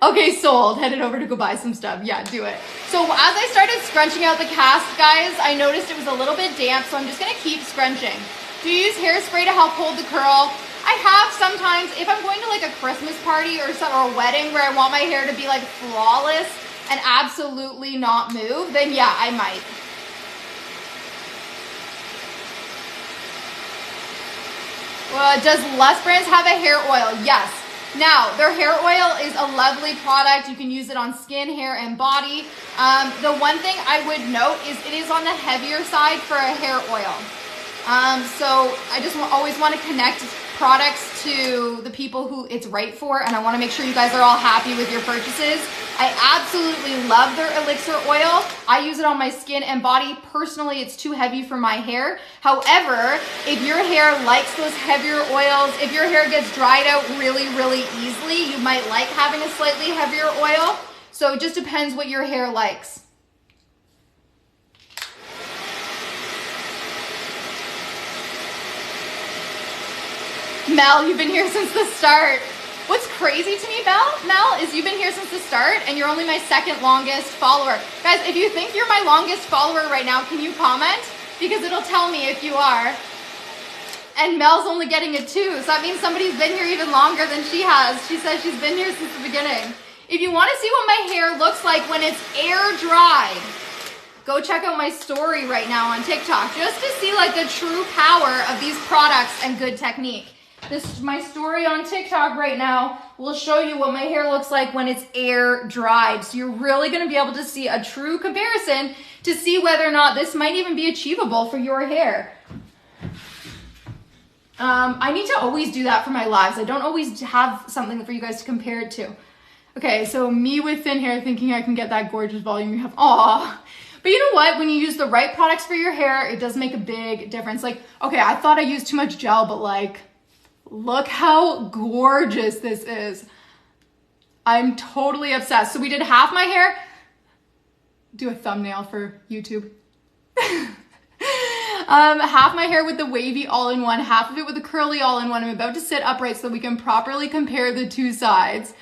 Okay, sold. Headed over to go buy some stuff. Yeah, do it. So as I started scrunching out the cast, guys, I noticed it was a little bit damp, so I'm just gonna keep scrunching. Do you use hairspray to help hold the curl? I have sometimes, if I'm going to like a Christmas party or a wedding where I want my hair to be like flawless and absolutely not move, then yeah, I might. Well, does LUS Brands have a hair oil? Yes. Now, their hair oil is a lovely product. You can use it on skin, hair, and body. The one thing I would note is it is on the heavier side for a hair oil. So I just always want to connect products to the people who it's right for, and I want to make sure you guys are all happy with your purchases. I absolutely love their elixir oil. I use it on my skin and body. Personally, it's too heavy for my hair. However, if your hair likes those heavier oils, if your hair gets dried out really, really easily, you might like having a slightly heavier oil. So it just depends what your hair likes. Mel, you've been here since the start. What's crazy to me, Mel, is you've been here since the start and you're only my second longest follower. Guys, if you think you're my longest follower right now, can you comment? Because it'll tell me if you are. And Mel's only getting it too, so that means somebody's been here even longer than she has. She says she's been here since the beginning. If you want to see what my hair looks like when it's air dried, go check out my story right now on TikTok just to see like the true power of these products and good technique. My story on TikTok right now will show you what my hair looks like when it's air dried. So you're really going to be able to see a true comparison to see whether or not this might even be achievable for your hair. I need to always do that for my lives. I don't always have something for you guys to compare it to. Okay, so me with thin hair thinking I can get that gorgeous volume you have. Aw. But you know what? When you use the right products for your hair, it does make a big difference. Like, okay, I thought I used too much gel, but like, look how gorgeous this is. I'm totally obsessed. So we did half my hair. Do a thumbnail for YouTube. Half my hair with the wavy all-in-one, half of it with the curly all-in-one. I'm about to sit upright so we can properly compare the two sides.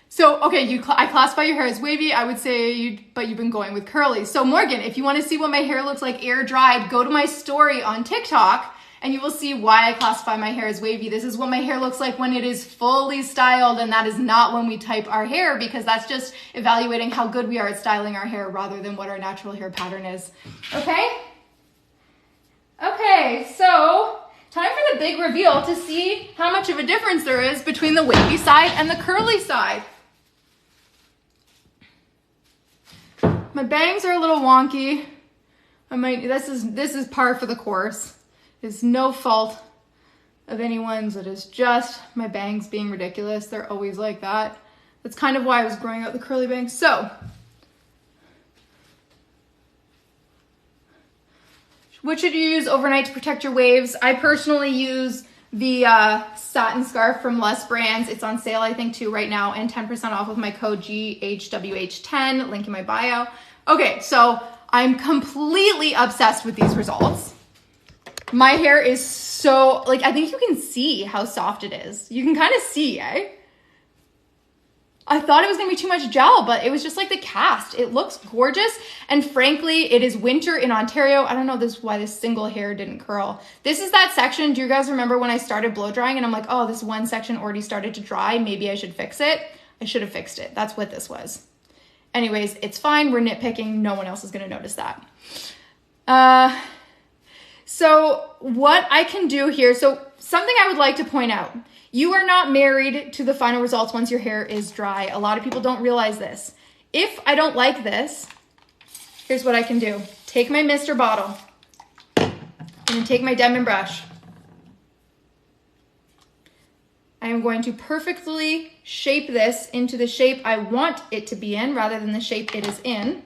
So, okay, I classify your hair as wavy. I would say, but you've been going with curly. So Morgan, if you want to see what my hair looks like air dried, go to my story on TikTok and you will see why I classify my hair as wavy. This is what my hair looks like when it is fully styled, and that is not when we type our hair, because that's just evaluating how good we are at styling our hair rather than what our natural hair pattern is. Okay? Okay, so time for the big reveal to see how much of a difference there is between the wavy side and the curly side. My bangs are a little wonky. This is par for the course. It's no fault of anyone's. It is just my bangs being ridiculous. They're always like that. That's kind of why I was growing out the curly bangs. So, what should you use overnight to protect your waves? I personally use the satin scarf from LUS Brands. It's on sale, I think, too, right now, and 10% off with my code GHWH10, link in my bio. Okay, so I'm completely obsessed with these results. My hair is so, like, I think you can see how soft it is. You can kind of see, eh? I thought it was gonna be too much gel, but it was just like the cast. It looks gorgeous, and frankly, it is winter in Ontario. I don't know why this single hair didn't curl. This is that section. Do you guys remember when I started blow drying and I'm like, oh, this one section already started to dry. Maybe I should fix it. I should have fixed it. That's what this was. Anyways, it's fine. We're nitpicking. No one else is gonna notice that. So what I can do here, so something I would like to point out, you are not married to the final results once your hair is dry. A lot of people don't realize this. If I don't like this, here's what I can do. Take my mister bottle and then take my Denman brush. I am going to perfectly shape this into the shape I want it to be in rather than the shape it is in.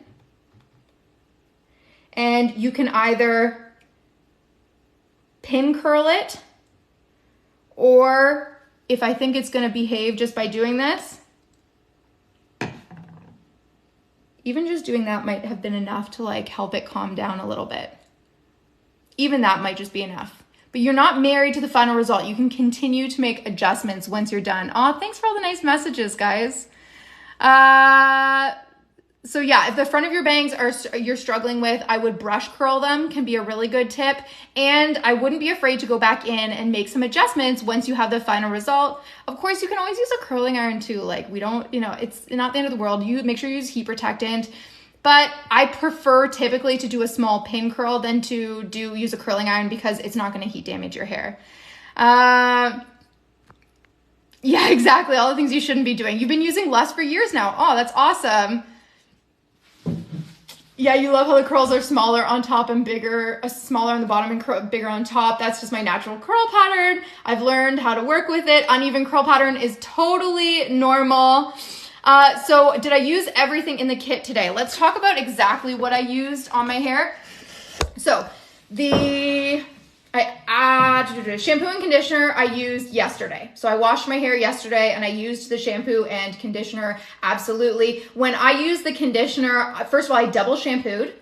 And you can either pin curl it, or if I think it's gonna behave just by doing this, even just doing that might have been enough to like help it calm down a little bit. Even that might just be enough. but you're not married to the final result. You can continue to make adjustments once you're done. Oh, thanks for all the nice messages, guys. So yeah, if the front of your bangs you're struggling with, I would brush curl them, can be a really good tip. And I wouldn't be afraid to go back in and make some adjustments once you have the final result. Of course, you can always use a curling iron too. Like we don't, it's not the end of the world. You make sure you use heat protectant. But I prefer typically to do a small pin curl than to use a curling iron because it's not going to heat damage your hair. Yeah, exactly. All the things you shouldn't be doing. You've been using LUS for years now. Oh, that's awesome. Yeah, you love how the curls are smaller on top and bigger, smaller on the bottom and bigger on top. That's just my natural curl pattern. I've learned how to work with it. Uneven curl pattern is totally normal. So did I use everything in the kit today? Let's talk about exactly what I used on my hair. So shampoo and conditioner I used yesterday. So I washed my hair yesterday and I used the shampoo and conditioner. Absolutely. When I use the conditioner, first of all, I double shampooed.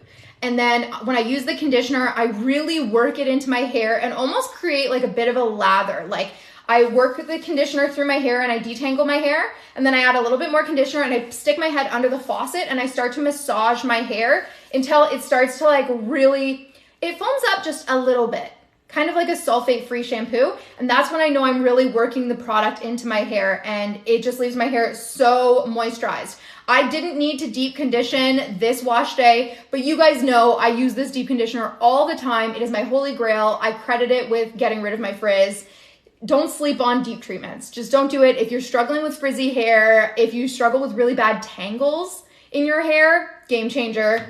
And then when I use the conditioner, I really work it into my hair and almost create like a bit of a lather. Like I work with the conditioner through my hair and I detangle my hair. And then I add a little bit more conditioner and I stick my head under the faucet and I start to massage my hair until it starts to like really, it foams up just a little bit. Kind of like a sulfate-free shampoo. And that's when I know I'm really working the product into my hair and it just leaves my hair so moisturized. I didn't need to deep condition this wash day, but you guys know I use this deep conditioner all the time. It is my holy grail. I credit it with getting rid of my frizz. Don't sleep on deep treatments. Just don't do it. If you're struggling with frizzy hair, if you struggle with really bad tangles in your hair, game changer,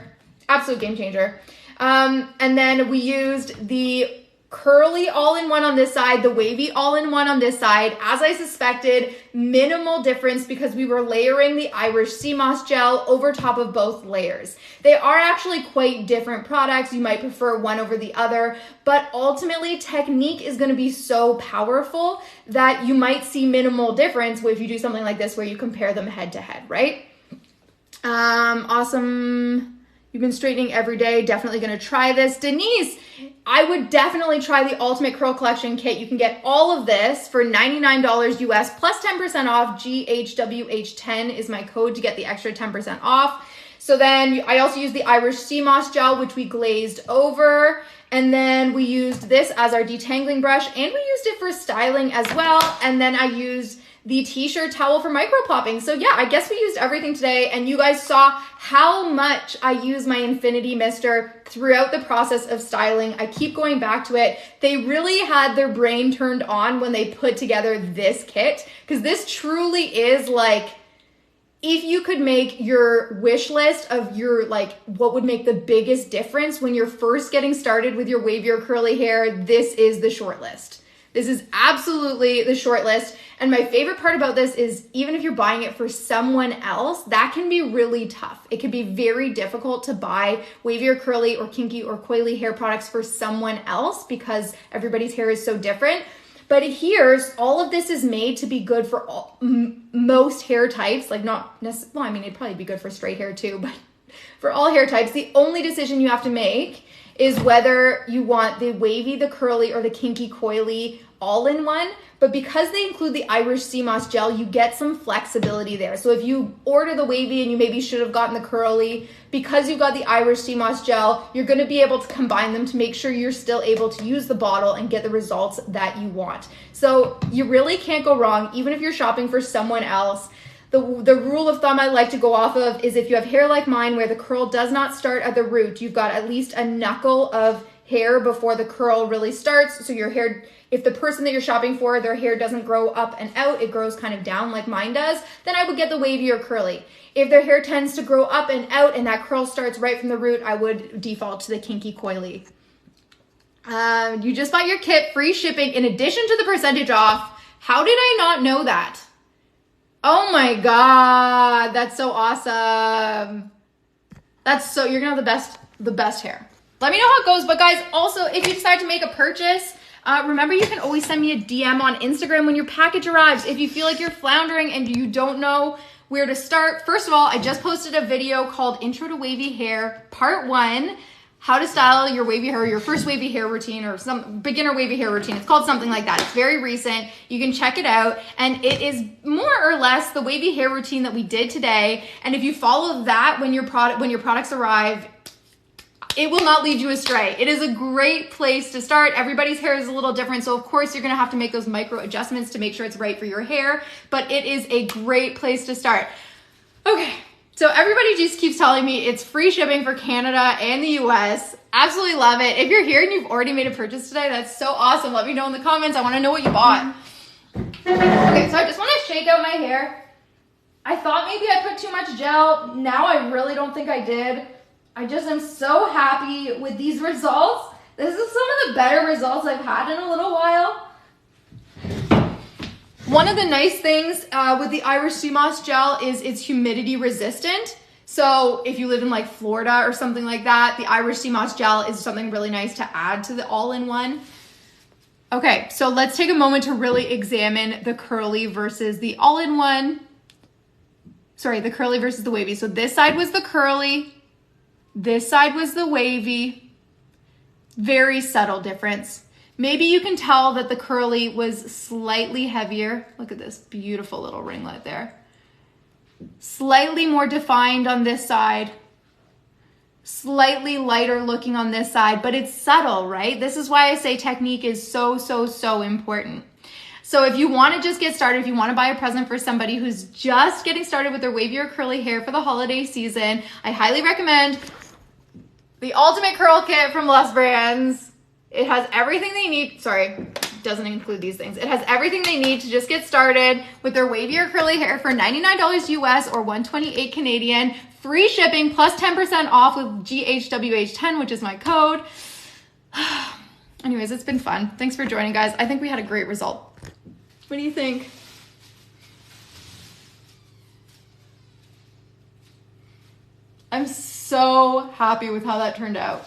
absolute game changer. And then we used the curly all-in-one on this side, the wavy all-in-one on this side. As I suspected, minimal difference because we were layering the Irish sea moss gel over top of both layers. They are actually quite different products. You might prefer one over the other, but ultimately technique is going to be so powerful that you might see minimal difference if you do something like this where you compare them head to head, right? Awesome. You've been straightening every day. Definitely going to try this. Denise, I would definitely try the Ultimate Curl Collection Kit. You can get all of this for $99 US plus 10% off. GHWH10 is my code to get the extra 10% off. So then I also used the Irish sea moss gel, which we glazed over. And then we used this as our detangling brush and we used it for styling as well. And then I used the t-shirt towel for micro-plopping. So yeah, I guess we used everything today and you guys saw how much I use my Infinity Mister throughout the process of styling. I keep going back to it. They really had their brain turned on when they put together this kit because this truly is like, if you could make your wish list of your like what would make the biggest difference when you're first getting started with your wavy or curly hair, this is the short list. This is absolutely the short list. And my favorite part about this is even if you're buying it for someone else, that can be really tough. It can be very difficult to buy wavy or curly or kinky or coily hair products for someone else because everybody's hair is so different. But here's all of this is made to be good for most hair types, like not necessarily, well, I mean, it'd probably be good for straight hair too, but for all hair types, the only decision you have to make is whether you want the wavy, the curly, or the kinky coily all in one. But because they include the Irish sea moss gel, you get some flexibility there. So if you order the wavy and you maybe should have gotten the curly, because you've got the Irish sea moss gel, you're gonna be able to combine them to make sure you're still able to use the bottle and get the results that you want. So you really can't go wrong, even if you're shopping for someone else. The rule of thumb I like to go off of is if you have hair like mine where the curl does not start at the root, you've got at least a knuckle of hair before the curl really starts. So your hair, if the person that you're shopping for, their hair doesn't grow up and out, it grows kind of down like mine does, then I would get the wavy or curly. If their hair tends to grow up and out and that curl starts right from the root, I would default to the kinky coily. You just bought your kit, free shipping in addition to the percentage off. How did I not know that? Oh my God, that's so awesome. You're gonna have the best hair. Let me know how it goes, but guys, also, if you decide to make a purchase, remember you can always send me a DM on Instagram when your package arrives. If you feel like you're floundering and you don't know where to start, first of all, I just posted a video called Intro to Wavy Hair, Part 1, how to style your wavy hair, your first wavy hair routine, or some beginner wavy hair routine. It's called something like that. It's very recent. You can check it out. And it is more or less the wavy hair routine that we did today. And if you follow that when your products arrive, it will not lead you astray. It is a great place to start. Everybody's hair is a little different. So of course you're gonna have to make those micro adjustments to make sure it's right for your hair, but it is a great place to start. Okay. So everybody just keeps telling me it's free shipping for Canada and the US. Absolutely love it. If you're here and you've already made a purchase today, that's so awesome. Let me know in the comments. I want to know what you bought. Okay, so I just want to shake out my hair. I thought maybe I put too much gel. Now I really don't think I did. I just am so happy with these results. This is some of the better results I've had in a little while. One of the nice things with the Irish Sea Moss gel is it's humidity resistant. So if you live in like Florida or something like that, the Irish Sea Moss gel is something really nice to add to the all-in-one. Okay, so let's take a moment to really examine the curly versus the all-in-one. Sorry, the curly versus the wavy. So this side was the curly, this side was the wavy. Very subtle difference. Maybe you can tell that the curly was slightly heavier. Look at this beautiful little ringlet there. Slightly more defined on this side. Slightly lighter looking on this side, but it's subtle, right? This is why I say technique is so, so, so important. So if you want to just get started, if you want to buy a present for somebody who's just getting started with their wavy or curly hair for the holiday season, I highly recommend the Ultimate Curl Kit from LUS Brands. It has everything they need. Sorry, doesn't include these things. It has everything they need to just get started with their wavy or curly hair for $99 US or $128 Canadian. Free shipping plus 10% off with GHWH10, which is my code. Anyways, it's been fun. Thanks for joining, guys. I think we had a great result. What do you think? I'm so happy with how that turned out.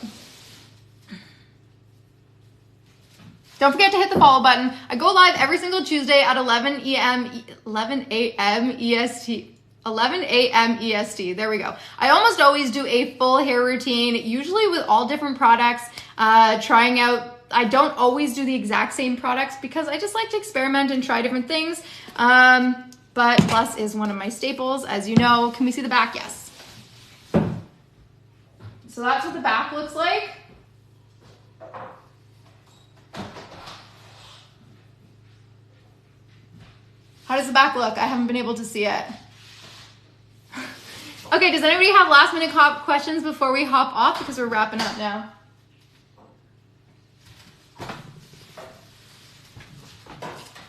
Don't forget to hit the follow button. I go live every single Tuesday at 11 a.m. EST. 11 a.m. EST. There we go. I almost always do a full hair routine, usually with all different products, trying out. I don't always do the exact same products because I just like to experiment and try different things. But Plus is one of my staples, as you know. Can we see the back? Yes. So that's what the back looks like. How does the back look? I haven't been able to see it. Okay, does anybody have last minute questions before we hop off? Because we're wrapping up now.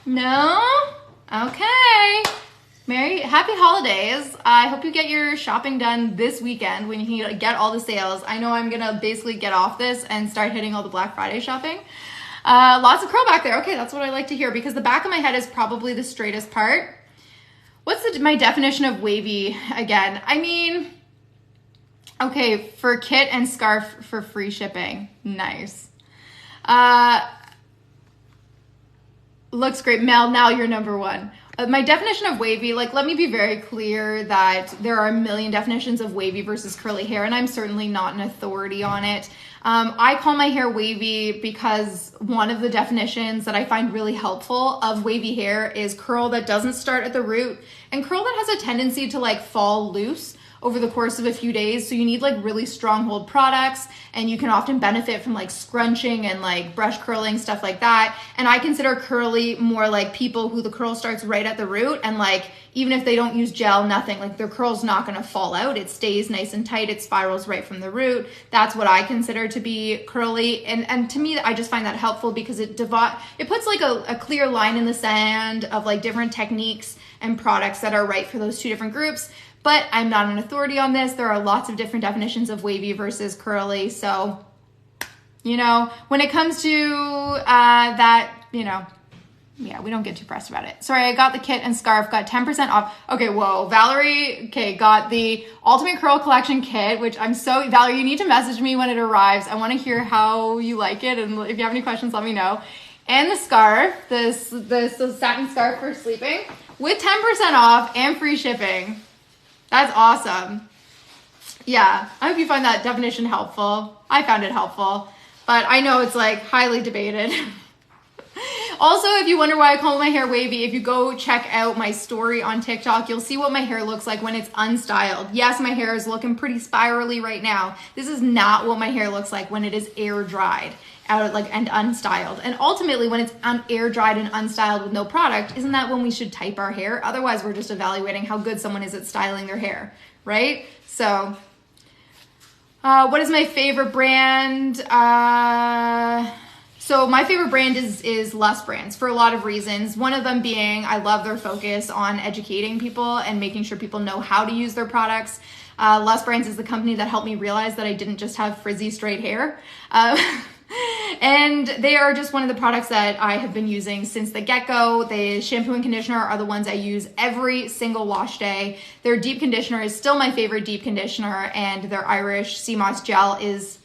No? Okay. Happy holidays. I hope you get your shopping done this weekend when you can get all the sales. I know I'm gonna basically get off this and start hitting all the Black Friday shopping. Lots of curl back there. Okay, that's what I like to hear because the back of my head is probably the straightest part. What's my definition of wavy again? I mean, okay, for kit and scarf for free shipping. Nice. Looks great. Mel, now you're number one. My definition of wavy, like, let me be very clear that there are a million definitions of wavy versus curly hair, and I'm certainly not an authority on it. I call my hair wavy because one of the definitions that I find really helpful of wavy hair is curl that doesn't start at the root and curl that has a tendency to like fall loose over the course of a few days. So you need like really strong hold products, and you can often benefit from like scrunching and like brush curling, stuff like that. And I consider curly more like people who the curl starts right at the root, and like even if they don't use gel, nothing, like their curl's not gonna fall out. It stays nice and tight. It spirals right from the root. That's what I consider to be curly. And to me, I just find that helpful because it puts like a clear line in the sand of like different techniques and products that are right for those two different groups. But I'm not an authority on this. There are lots of different definitions of wavy versus curly. So, you know, when it comes to that, you know, yeah, we don't get too pressed about it. Sorry, I got the kit and scarf, got 10% off. Okay, whoa, Valerie, okay, got the Ultimate Curl Collection kit, which Valerie, you need to message me when it arrives. I want to hear how you like it, and if you have any questions, let me know. And the scarf, this satin scarf for sleeping, with 10% off and free shipping. That's awesome. Yeah, I hope you find that definition helpful. I found it helpful, but I know it's like highly debated. Also, if you wonder why I call my hair wavy, if you go check out my story on TikTok, you'll see what my hair looks like when it's unstyled. Yes, my hair is looking pretty spirally right now. This is not what my hair looks like when it is air dried out and unstyled. And ultimately, when it's air dried and unstyled with no product, isn't that when we should type our hair? Otherwise, we're just evaluating how good someone is at styling their hair, right? So, what is my favorite brand? So my favorite brand is LUS Brands for a lot of reasons. One of them being I love their focus on educating people and making sure people know how to use their products. LUS Brands is the company that helped me realize that I didn't just have frizzy straight hair. And they are just one of the products that I have been using since the get-go. The shampoo and conditioner are the ones I use every single wash day. Their deep conditioner is still my favorite deep conditioner, and their Irish Sea Moss gel is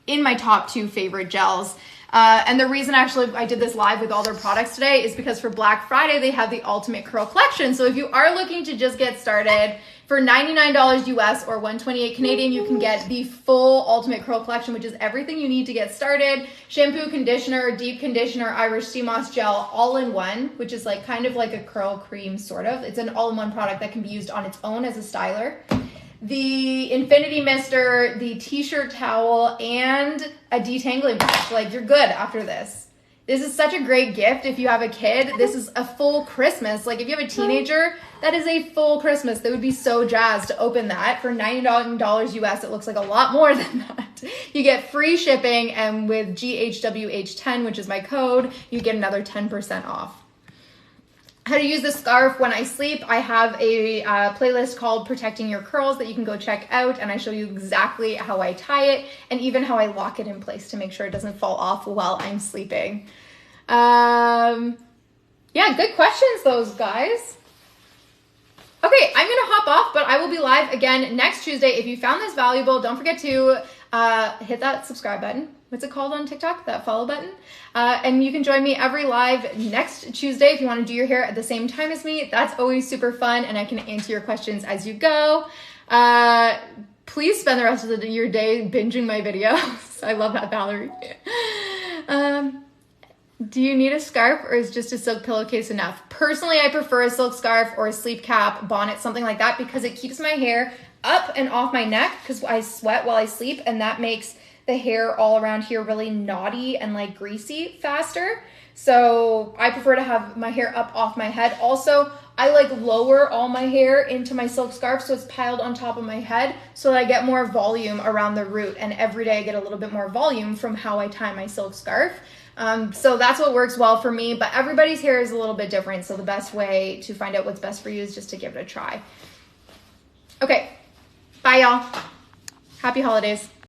in my top 2 favorite gels. And the reason actually I did this live with all their products today is because for Black Friday, they have the Ultimate Curl Collection. So if you are looking to just get started, for $99 US or $128 Canadian, you can get the full Ultimate Curl Collection, which is everything you need to get started. Shampoo, conditioner, deep conditioner, Irish Sea Moss gel, all in one, which is kind of like a curl cream, sort of. It's an all-in-one product that can be used on its own as a styler. The Infinity Mister, the t-shirt towel, and a detangling brush. You're good after this. This is such a great gift if you have a kid. This is a full Christmas. If you have a teenager, that is a full Christmas. They would be so jazzed to open that. For $99 US, it looks like a lot more than that. You get free shipping, and with GHWH10, which is my code, you get another 10% off. How to use the scarf when I sleep. I have a playlist called Protecting Your Curls that you can go check out, and I show you exactly how I tie it and even how I lock it in place to make sure it doesn't fall off while I'm sleeping. Yeah, good questions those guys. Okay, I'm gonna hop off, but I will be live again next Tuesday. If you found this valuable, don't forget to hit that subscribe button. What's it called on TikTok? That follow button. And you can join me every live next Tuesday if you want to do your hair at the same time as me. That's always super fun, and I can answer your questions as you go. Please spend the rest of your day binging my videos. I love that, Valerie. Do you need a scarf, or is just a silk pillowcase enough? Personally, I prefer a silk scarf or a sleep cap, bonnet, something like that, because it keeps my hair up and off my neck because I sweat while I sleep, and that makes the hair all around here really knotty and greasy faster. So I prefer to have my hair up off my head. Also, I lower all my hair into my silk scarf so it's piled on top of my head so that I get more volume around the root, and every day I get a little bit more volume from how I tie my silk scarf. So that's what works well for me, but everybody's hair is a little bit different. So the best way to find out what's best for you is just to give it a try. Okay, bye y'all. Happy holidays.